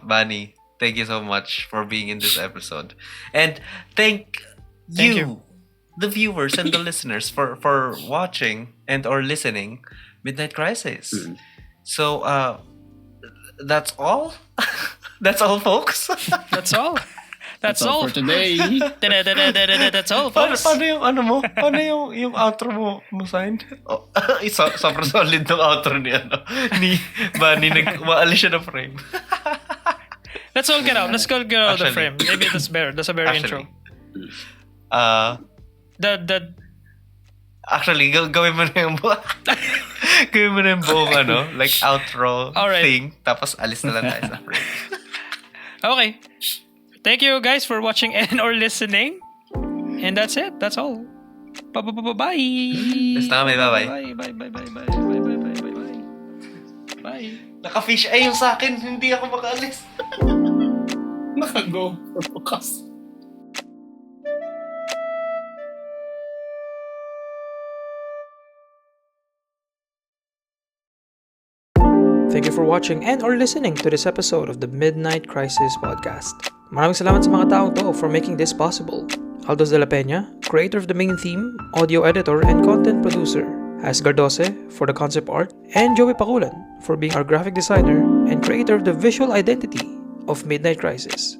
Bunny, thank you so much for being in this episode. And thank you, the viewers and the listeners for watching and or listening Midnight Crisis. So, that's all? That's all, folks? That's all. That's all for today. That's all, folks. Paano yung Paano yung outro mo sign? Oh, sobrang solid ng outro ni Bunny. Maalis siya ng frame. Let's all get out. Let's go get out of the frame. Maybe that's better. That's a better intro. Actually, gawin mo na yung buong like outro thing. Tapos alis na lang tayo sa frame. Okay. Thank you guys for watching and or listening. And that's it. That's all. Bye. Basta kami. Bye-bye. Bye. Naka-fish eye yung sa akin. Hindi ako makaalis. Naka-go for focus. Thank you for watching and or listening to this episode of the Midnight Crisis Podcast. Maraming salamat sa mga taong to for making this possible. Aldos de la Peña, creator of the main theme, audio editor, and content producer. Has Gardose for the concept art, and Joey Paculan for being our graphic designer and creator of the visual identity of Midnight Crisis.